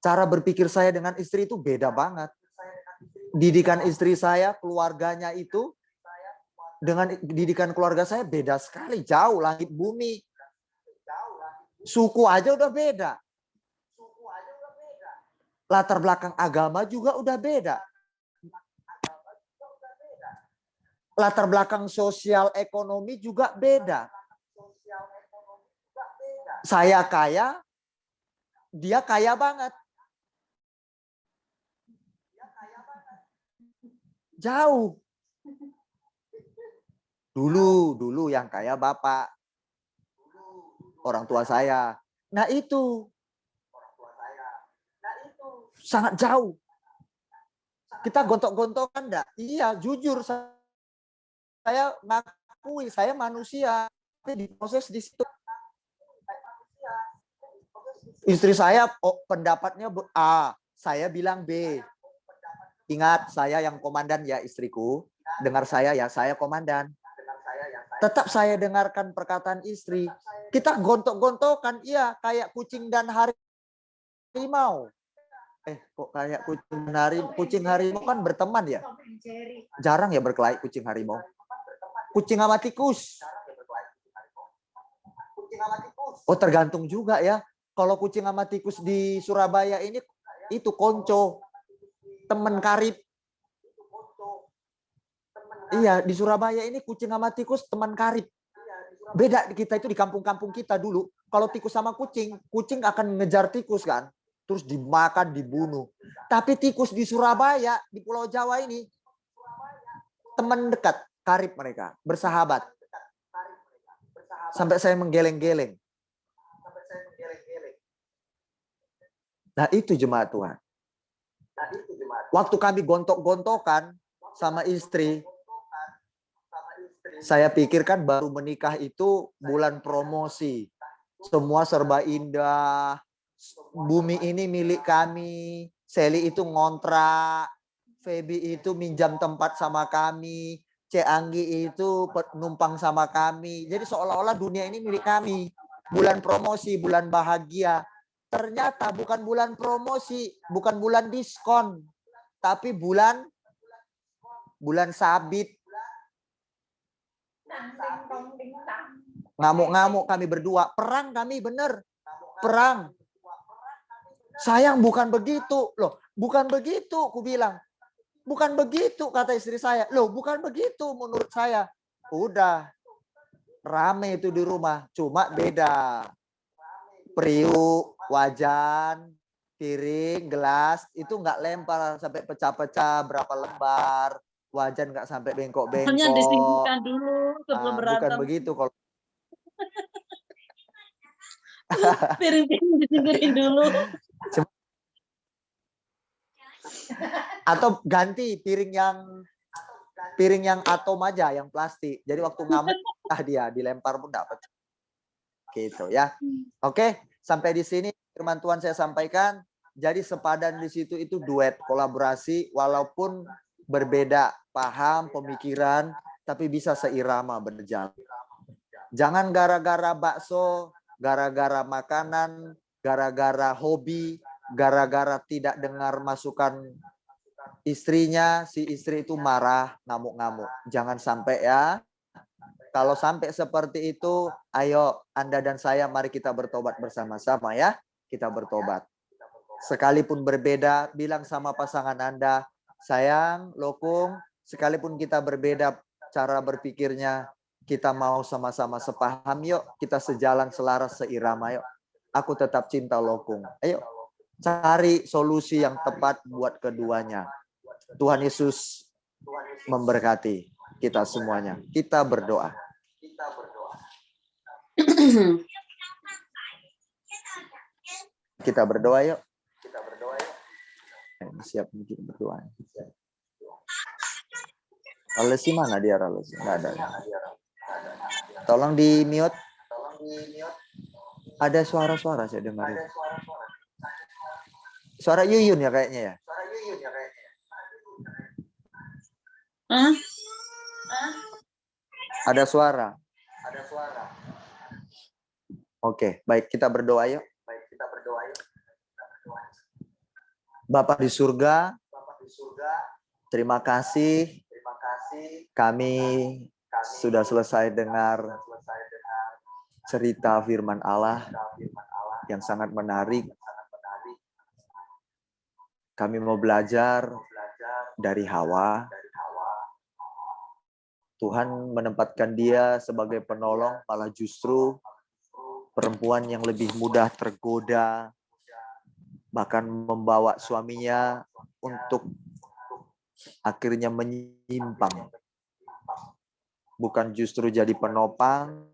Speaker 5: Cara berpikir saya dengan istri itu beda banget. Didikan istri saya, keluarganya itu, dengan didikan keluarga saya beda sekali. Jauh, langit bumi. Suku aja udah beda. Latar belakang agama juga udah beda. Latar belakang sosial ekonomi juga beda. Saya kaya, dia kaya banget. Jauh. Dulu yang kaya bapak. Orang tua saya. Nah itu. Sangat jauh. Kita gontok-gontokan enggak? Iya, jujur saya ngakui saya manusia. Tapi diproses di situ. Istri saya pendapatnya A, saya bilang B. Ingat, saya yang komandan ya istriku. Dengar saya ya, saya komandan. Tetap saya dengarkan perkataan istri. Kita gontok-gontokan, iya kayak kucing dan harimau. Kok kayak kucing harimau kan berteman ya? Jarang ya berkelahi kucing harimau. Kucing sama tikus. Oh tergantung juga ya. Kalau kucing sama tikus di Surabaya ini itu konco. Teman karib. Iya, di Surabaya ini kucing sama tikus teman karib. Beda kita itu di kampung-kampung kita dulu. Kalau tikus sama kucing akan ngejar tikus kan. Terus dimakan, dibunuh. Tapi tikus di Surabaya, di Pulau Jawa ini, teman dekat, karib mereka, bersahabat. Sampai saya menggeleng-geleng. Nah itu jemaat Tuhan. Waktu kami gontok-gontokan sama istri, saya pikirkan baru menikah itu bulan promosi. Semua serba indah. Bumi ini milik kami. Sally itu ngontrak. Feby itu minjam tempat sama kami. Anggi itu numpang sama kami. Jadi seolah-olah dunia ini milik kami. Bulan promosi, bulan bahagia. Ternyata bukan bulan promosi, bukan bulan diskon, tapi bulan sabit. Ngamuk-ngamuk kami berdua, perang kami bener. perang. Sayang, bukan begitu. Loh, bukan begitu, ku bilang. Bukan begitu, kata istri saya. Loh, bukan begitu menurut saya. Udah, rame itu di rumah. Cuma beda. Periuk, wajan, piring, gelas, itu nggak lempar sampai pecah-pecah berapa lembar. Wajan nggak sampai
Speaker 2: Pokoknya
Speaker 5: bengkok-bengkok.
Speaker 2: disingkirkan dulu sebelum
Speaker 5: Bukan
Speaker 2: berantem.
Speaker 5: begitu kalau
Speaker 2: Piring-piring disingkirin dulu.
Speaker 5: atau ganti piring yang atom aja, yang plastik. Jadi waktu ngamuk dia dilempar pun dapat. Gitu ya. Oke, sampai di sini firman Tuhan saya sampaikan. Jadi sepadan di situ itu duet, kolaborasi, walaupun berbeda paham, pemikiran, tapi bisa seirama berjalan. Jangan gara-gara bakso, gara-gara makanan, gara-gara hobi, gara-gara tidak dengar masukan istrinya, si istri itu marah, ngamuk-ngamuk. Jangan sampai ya. Kalau sampai seperti itu, ayo Anda dan saya mari kita bertobat bersama-sama ya. Kita bertobat. Sekalipun berbeda, bilang sama pasangan Anda, sayang, Lokung, sekalipun kita berbeda cara berpikirnya, kita mau sama-sama sepaham yuk, kita sejalan selaras seirama yuk. Aku tetap cinta Lokung. Ayo cari solusi yang tepat buat keduanya. Tuhan Yesus memberkati kita semuanya. Kita berdoa. Kita berdoa yuk. Siap mungkin berdoa. Ralesi mana dia Ralesi? Nggak ada. Tolong di mute. Ada suara-suara saya dengar. Suara Yuyun ya kayaknya ya. Ada suara. Oke, baik kita berdoa yuk. Bapa di surga, terima kasih. Kami sudah selesai dengar cerita firman Allah yang sangat menarik. Kami mau belajar dari Hawa. Tuhan menempatkan dia sebagai penolong, malah justru perempuan yang lebih mudah tergoda, bahkan membawa suaminya untuk akhirnya menyimpang. Bukan justru jadi penopang,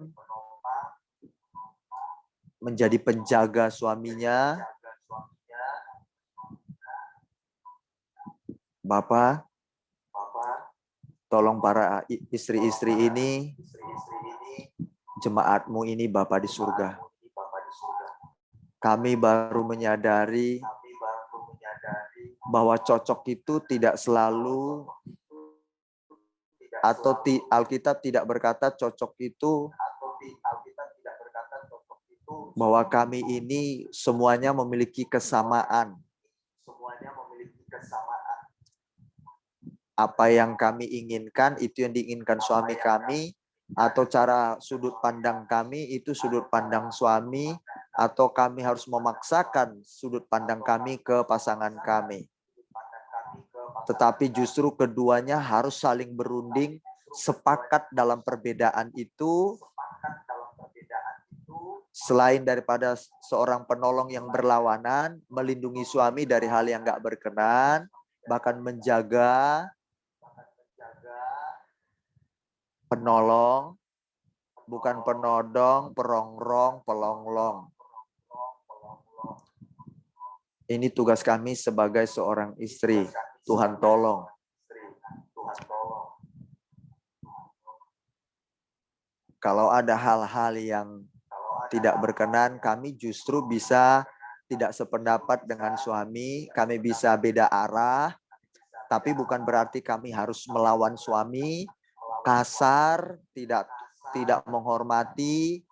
Speaker 5: menjadi penjaga suaminya. Bapak, tolong para istri-istri ini, jemaatmu ini Bapa di surga. Kami baru menyadari bahwa cocok itu tidak selalu, atau Alkitab tidak berkata cocok itu bahwa kami ini semuanya memiliki kesamaan. Apa yang kami inginkan, itu yang diinginkan suami kami, atau cara sudut pandang kami, itu sudut pandang suami, atau kami harus memaksakan sudut pandang kami ke pasangan kami. Tetapi justru keduanya harus saling berunding, sepakat dalam perbedaan itu, selain daripada seorang penolong yang berlawanan, melindungi suami dari hal yang gak berkenan, bahkan menjaga penolong, bukan penodong, perongrong, pelonglong. Ini tugas kami sebagai seorang istri. Tuhan tolong. Kalau ada hal-hal yang tidak berkenan, kami justru bisa tidak sependapat dengan suami, kami bisa beda arah, tapi bukan berarti kami harus melawan suami, kasar, tidak menghormati,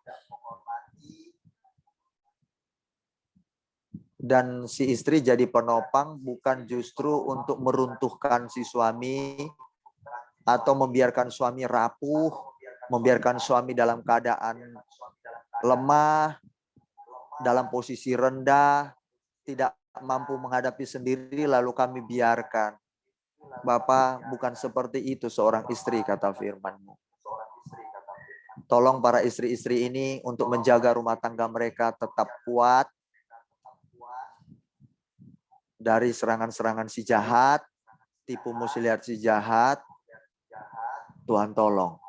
Speaker 5: dan si istri jadi penopang bukan justru untuk meruntuhkan si suami atau membiarkan suami rapuh, membiarkan suami dalam keadaan lemah, dalam posisi rendah, tidak mampu menghadapi sendiri, lalu kami biarkan. Bapa, bukan seperti itu seorang istri, kata firman-Mu. Tolong para istri-istri ini untuk menjaga rumah tangga mereka tetap kuat dari serangan-serangan si jahat, tipu muslihat si jahat. Tuhan tolong.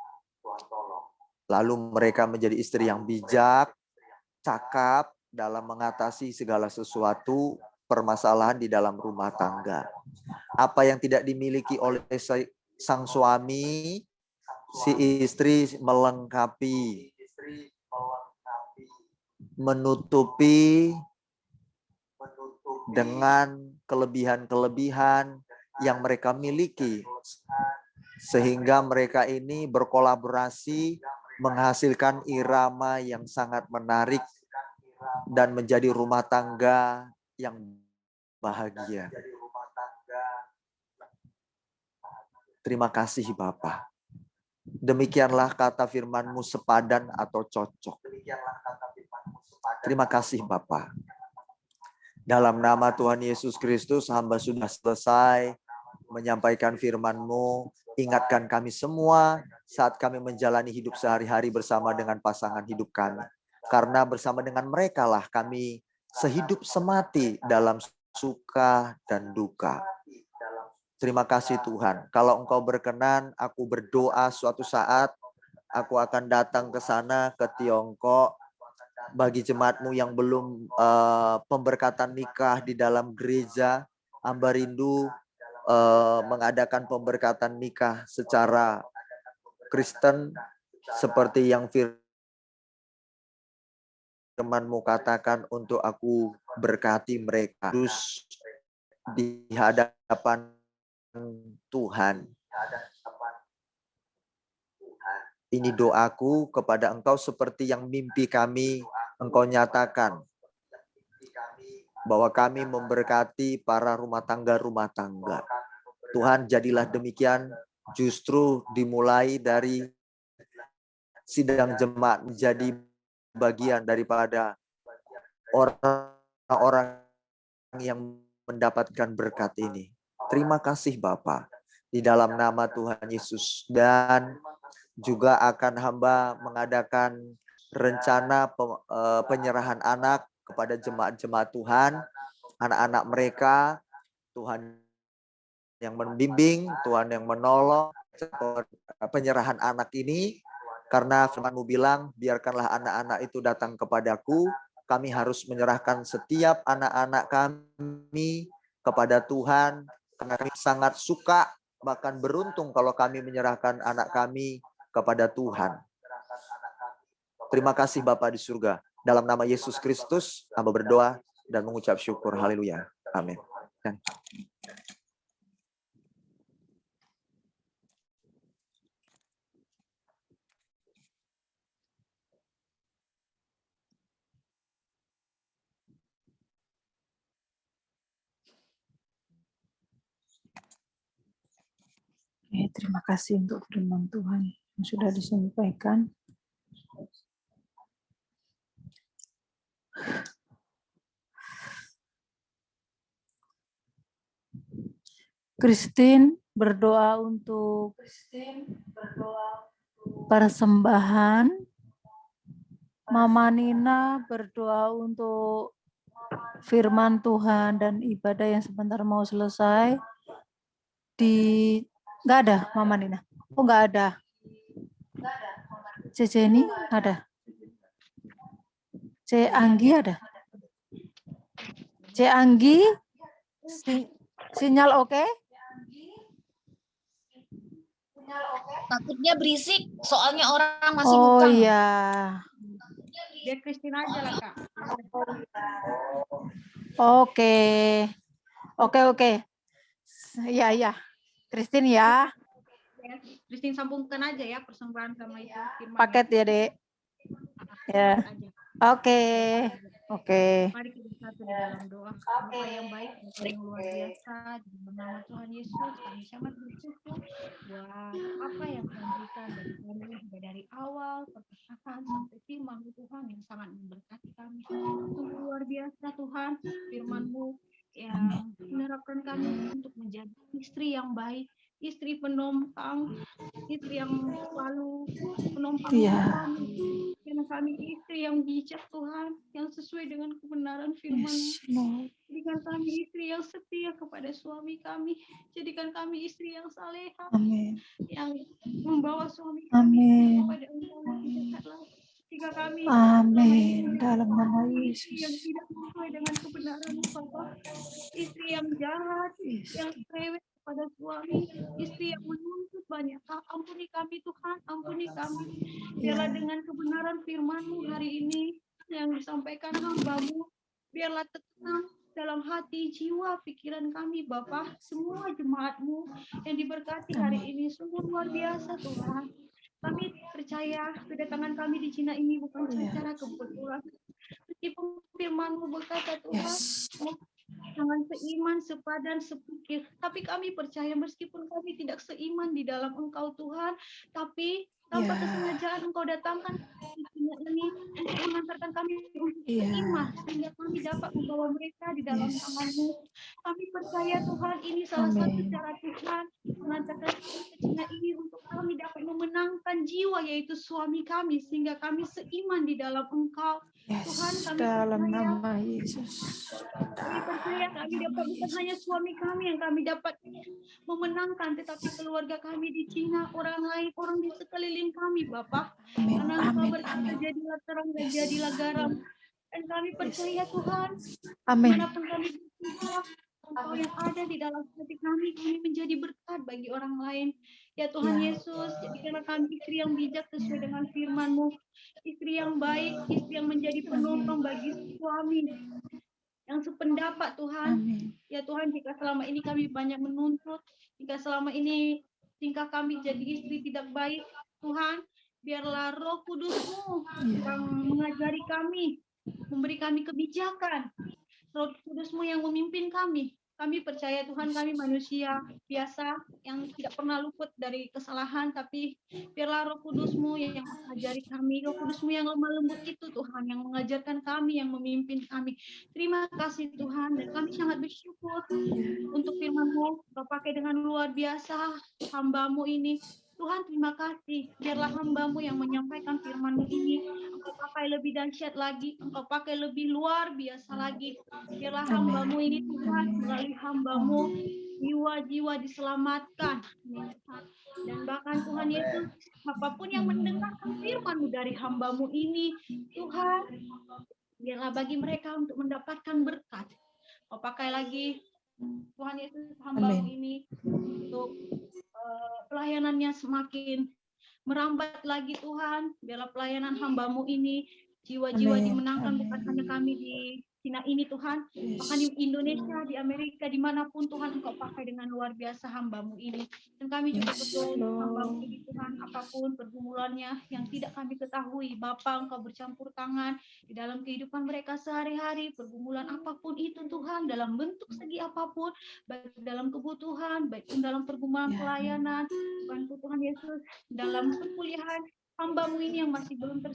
Speaker 5: Lalu mereka menjadi istri yang bijak, cakap dalam mengatasi segala sesuatu permasalahan di dalam rumah tangga. Apa yang tidak dimiliki oleh sang suami, si istri melengkapi, menutupi dengan kelebihan-kelebihan yang mereka miliki, sehingga mereka ini berkolaborasi menghasilkan irama yang sangat menarik dan menjadi rumah tangga yang bahagia. Terima kasih Bapa. Demikianlah kata firman-Mu sepadan atau cocok. Terima kasih Bapa. Dalam nama Tuhan Yesus Kristus, hamba sudah selesai menyampaikan firman-Mu. Ingatkan kami semua saat kami menjalani hidup sehari-hari bersama dengan pasangan hidup kami. Karena bersama dengan mereka lah kami sehidup semati dalam suka dan duka. Terima kasih Tuhan. Kalau Engkau berkenan, aku berdoa suatu saat aku akan datang ke sana, ke Tiongkok. Bagi jemaat-Mu yang belum pemberkatan nikah di dalam gereja, hamba rindu mengadakan pemberkatan nikah secara Kristen seperti yang firman-Mu katakan untuk aku berkati mereka terus di hadapan Tuhan. Ini doaku kepada Engkau seperti yang mimpi kami Engkau nyatakan. Bahwa kami memberkati para rumah tangga. Tuhan, jadilah demikian, justru dimulai dari sidang jemaat menjadi bagian daripada orang-orang yang mendapatkan berkat ini. Terima kasih Bapa, di dalam nama Tuhan Yesus. Dan juga akan hamba mengadakan rencana penyerahan anak kepada jemaat-jemaat Tuhan, anak-anak mereka, Tuhan yang membimbing, Tuhan yang menolong penyerahan anak ini, karena firman-Mu bilang, biarkanlah anak-anak itu datang kepadaku, kami harus menyerahkan setiap anak-anak kami kepada Tuhan, karena kami sangat suka, bahkan beruntung kalau kami menyerahkan anak kami kepada Tuhan. Terima kasih Bapa di surga. Dalam nama Yesus Kristus, hamba berdoa dan mengucap syukur. Haleluya. Amin.
Speaker 1: Terima kasih untuk firman Tuhan yang sudah disampaikan. Christine berdoa untuk persembahan. Mama Nina berdoa untuk firman Tuhan dan ibadah yang sebentar mau selesai. Nggak ada Mama Nina. Oh, nggak ada. Cece ini ada. C Anggi ada. C Anggi sinyal oke?
Speaker 6: Takutnya berisik, soalnya orang masih
Speaker 1: Oh
Speaker 6: buka.
Speaker 1: iya.
Speaker 3: Biar Christine aja lah Kak.
Speaker 1: Oke. Iya. Christine ya.
Speaker 3: Christine sambungkan aja ya persembahan sama itu. Firman.
Speaker 1: Paket ya, Dek. Ya. Oke.
Speaker 3: Mari kita bersatu di dalam doa. Bapa yang baik, Bapa yang luar biasa, di nama Tuhan Yesus, kami sangat bersyukur buat apa yang Tuhan berikan dari kami, dari awal perpisahan sampai firman Tuhan yang sangat memberkati kami. Tuhan. Sungguh luar biasa Tuhan, firman-Mu yang menerapkan kami untuk menjadi istri yang baik, istri penopang, istri yang selalu menopang kami. Karena kami istri yang bijak Tuhan, yang sesuai dengan kebenaran firman-Mu. Jadikan kami istri yang setia kepada suami kami. Jadikan kami istri yang saleha, yang membawa suami kami kepada Engkau lebih dekat lagi. Jika kami
Speaker 1: Dalam nama
Speaker 3: istri yang
Speaker 1: Yesus.
Speaker 3: tidak sesuai dengan kebenaran Bapa, istri yang jahat, yang cerewet kepada suami, istri yang menuntut banyak hal. Ampuni kami Tuhan, ampuni kami. Biarlah dengan kebenaran firman-Mu hari ini yang disampaikan hamba-Mu, biarlah tenang dalam hati, jiwa, pikiran kami Bapa, semua jemaat-Mu yang diberkati hari ini. Sungguh luar biasa Tuhan. Kami percaya kedatangan kami di Cina ini bukan secara kebetulan. Meskipun firman-Mu berkata Tuhan, jangan seiman, sepadan, sepikir. Tapi kami percaya meskipun kami tidak seiman di dalam Engkau Tuhan, tapi tanpa kesengajaan Engkau datangkan di Cina ini untuk mengantarkan kami untuk seiman, sehingga kami dapat membawa mereka di dalam tangan-Mu. Kami percaya Tuhan ini salah satu cara Tuhan mengantarkan kami ke Cina ini untuk kami dapat memenangkan jiwa, yaitu suami kami, sehingga kami seiman di dalam Engkau. Tuhan, kami
Speaker 1: Dalam
Speaker 3: percaya.
Speaker 1: nama Yesus.
Speaker 3: Kami percaya kami dapat bukan hanya suami kami yang kami dapat memenangkan, tetapi keluarga kami di Cina, orang lain, orang di sekeliling kami, Bapak. Karena Engkau berkata, jadilah terang dan jadilah garam. Dan kami percaya Tuhan, dimanapun kami berada, Engkau yang ada di dalam hati kami menjadi berkat bagi orang lain. Ya Tuhan Yesus, jadikanlah kami istri yang bijak sesuai dengan firman-Mu, istri yang baik, istri yang menjadi penopang bagi suami, yang sependapat Tuhan. Ya Tuhan, jika selama ini kami banyak menuntut, jika selama ini tingkah kami jadi istri tidak baik, Tuhan, biarlah Roh Kudus-Mu yang mengajari kami, memberi kami kebijakan. Roh Kudus-Mu yang memimpin kami. Kami percaya Tuhan, kami manusia biasa yang tidak pernah luput dari kesalahan, tapi biarlah Roh Kudus-Mu yang mengajari kami, Roh Kudus-Mu yang lemah lembut itu Tuhan, yang mengajarkan kami, yang memimpin kami. Terima kasih Tuhan, dan kami sangat bersyukur untuk firman-Mu. Kau pakai dengan luar biasa hamba-Mu ini. Tuhan, terima kasih. Biarlah hamba-Mu yang menyampaikan firman-Mu ini, Engkau pakai lebih dahsyat lagi, Engkau pakai lebih luar biasa lagi. Biarlah hamba-Mu ini Tuhan, melalui hamba-Mu, jiwa-jiwa diselamatkan. Dan bahkan Tuhan Yesus, apapun yang mendengarkan firman-Mu dari hamba-Mu ini, Tuhan, biarlah bagi mereka untuk mendapatkan berkat. Kau pakai lagi Tuhan Yesus hamba-Mu ini untuk pelayanannya semakin merambat lagi Tuhan. Biarlah pelayanan hamba-Mu ini jiwa-jiwa dimenangkan, bukan hanya kami di Cina ini Tuhan, bahkan di Indonesia, di Amerika, dimanapun Tuhan Engkau pakai dengan luar biasa hamba-Mu ini. Dan kami juga berdoa untuk hamba-Mu ini Tuhan, apapun pergumulannya yang tidak kami ketahui, Bapa Engkau bercampur tangan di dalam kehidupan mereka sehari-hari, pergumulan apapun itu Tuhan, dalam bentuk segi apapun, baik dalam kebutuhan, baik pun dalam pergumulan pelayanan, Tuhan Yesus, dalam perkuliahan, hamba-Mu ini yang masih belum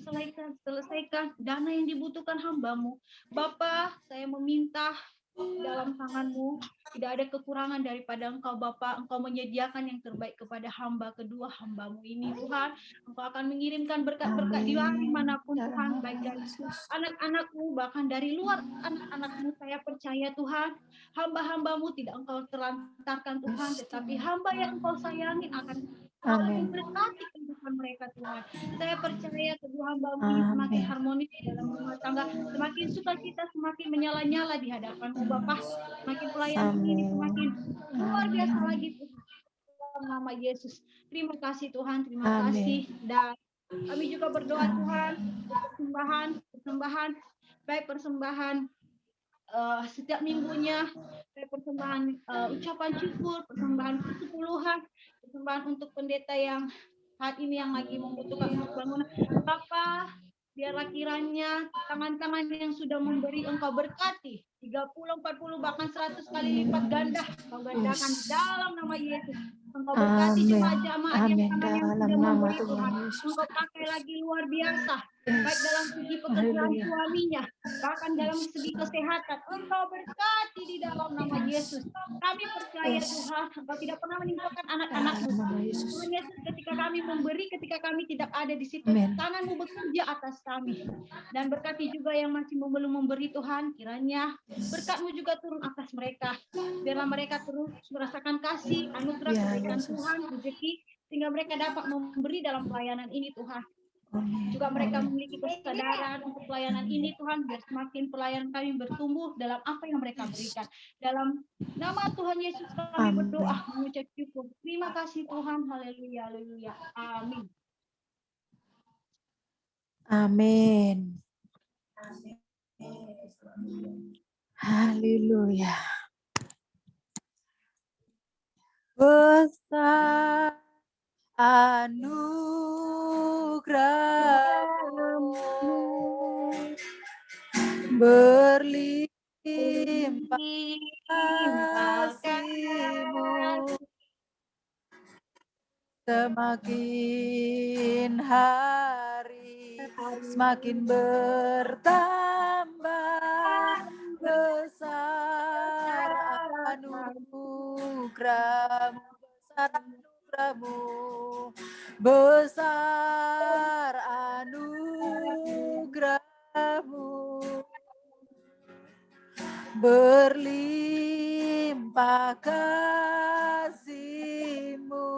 Speaker 3: selesaikan, dana yang dibutuhkan hamba-Mu. Bapa, saya meminta dalam tangan-Mu, tidak ada kekurangan daripada Engkau Bapa. Engkau menyediakan yang terbaik kepada hamba kedua hamba-Mu ini Tuhan. Engkau akan mengirimkan berkat-berkat di hari manapun Tuhan, baik dari anak-anak-Mu, bahkan dari luar anak-anak-Mu. Saya percaya Tuhan, hamba-hamba-Mu tidak Engkau terlantarkan Tuhan, tetapi hamba yang Engkau sayangi akan memberkati kehidupan mereka Tuhan. Saya percaya kedua hamba-Mu ini semakin harmonis dalam rumah tangga, semakin sukacita, semakin menyala-nyala di hadapan-Mu Bapa. Semakin pelayanan ini semakin luar biasa lagi Tuhan. Dalam nama Yesus. Terima kasih Tuhan, terima kasih. Dan kami juga berdoa Tuhan, persembahan, baik persembahan setiap minggunya, persembahan ucapan syukur, persembahan kesepuluhan, persembahan untuk pendeta yang saat ini yang lagi membutuhkan untuk bangunan. Bapa, biarlah kiranya tangan-tangan yang sudah memberi Engkau berkati 30, 40, bahkan 100 kali lipat ganda. Engkau gandakan dalam nama Yesus. Engkau berkati jemaat-jemaat yang tangan yang sudah memberi Tuhan. Engkau pakai lagi luar biasa. baik dalam segi pekerjaan suaminya, bahkan dalam segi kesehatan. Engkau berkati di dalam nama Yesus. Kami percaya Tuhan, Engkau tidak pernah meninggalkan anak-anak-Mu.
Speaker 1: Nama Yesus.
Speaker 3: Tuhan Yesus, ketika kami memberi, ketika kami tidak ada di situ,
Speaker 1: Amin.
Speaker 3: tangan-Mu bekerja atas kami. Dan berkati juga yang masih belum memberi Tuhan, kiranya berkat-Mu juga turun atas mereka. Biarlah mereka terus merasakan kasih, anugerah,
Speaker 1: Ya,
Speaker 3: kebaikan
Speaker 1: Yesus.
Speaker 3: Tuhan, rezeki, sehingga mereka dapat memberi dalam pelayanan ini Tuhan.
Speaker 1: Amin.
Speaker 3: Juga mereka memiliki kesadaran untuk pelayanan ini Tuhan, biar semakin pelayanan kami bertumbuh dalam apa yang mereka berikan. Dalam nama Tuhan Yesus kami
Speaker 1: Amin.
Speaker 3: berdoa, mengucap syukur. Terima kasih Tuhan, haleluya, haleluya, amin.
Speaker 1: Amin. Haleluya. Besar anugerah-Mu, berlimpah kasih-Mu, semakin hari semakin bertambah, besar anugerah-Mu, besar anugerah-Mu, berlimpah kasih-Mu,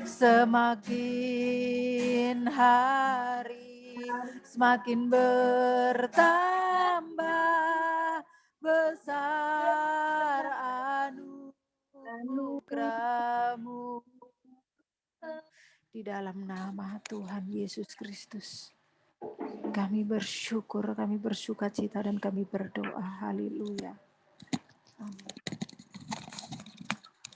Speaker 1: semakin hari semakin bertambah, besar anugerah-Mu. Di dalam nama Tuhan Yesus Kristus, kami bersyukur, kami bersuka cita, dan kami berdoa. Haleluya.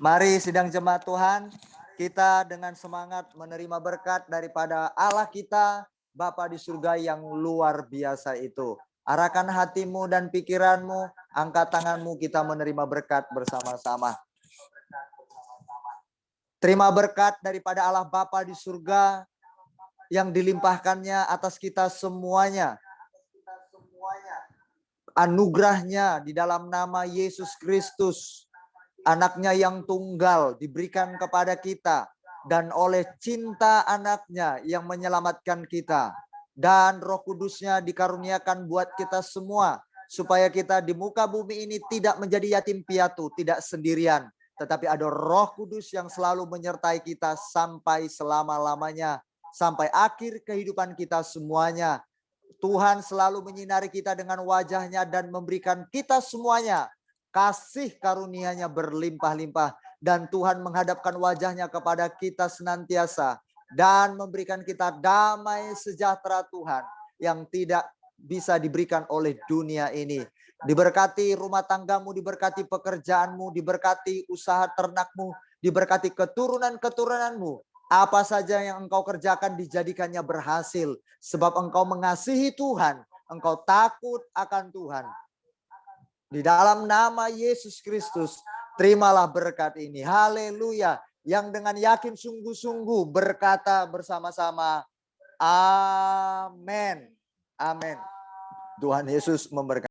Speaker 5: Mari sidang jemaat Tuhan, kita dengan semangat menerima berkat daripada Allah kita, Bapa di surga yang luar biasa itu. Arahkan hatimu dan pikiranmu, angkat tanganmu, kita menerima berkat bersama-sama. Terima berkat daripada Allah Bapa di surga yang dilimpahkannya atas kita semuanya. Anugerahnya di dalam nama Yesus Kristus, anaknya yang tunggal diberikan kepada kita, dan oleh cinta anaknya yang menyelamatkan kita, dan Roh Kudusnya dikaruniakan buat kita semua, supaya kita di muka bumi ini tidak menjadi yatim piatu, tidak sendirian, tetapi ada Roh Kudus yang selalu menyertai kita sampai selama-lamanya, sampai akhir kehidupan kita semuanya. Tuhan selalu menyinari kita dengan wajahnya dan memberikan kita semuanya kasih karunia-Nya berlimpah-limpah, dan Tuhan menghadapkan wajahnya kepada kita senantiasa dan memberikan kita damai sejahtera Tuhan yang tidak bisa diberikan oleh dunia ini. Diberkati rumah tanggamu, diberkati pekerjaanmu, diberkati usaha ternakmu, diberkati keturunan-keturunanmu. Apa saja yang engkau kerjakan dijadikannya berhasil, sebab engkau mengasihi Tuhan, engkau takut akan Tuhan. Di dalam nama Yesus Kristus, terimalah berkat ini. Haleluya. Yang dengan yakin sungguh-sungguh berkata bersama-sama, amin. Amin. Tuhan Yesus memberkati.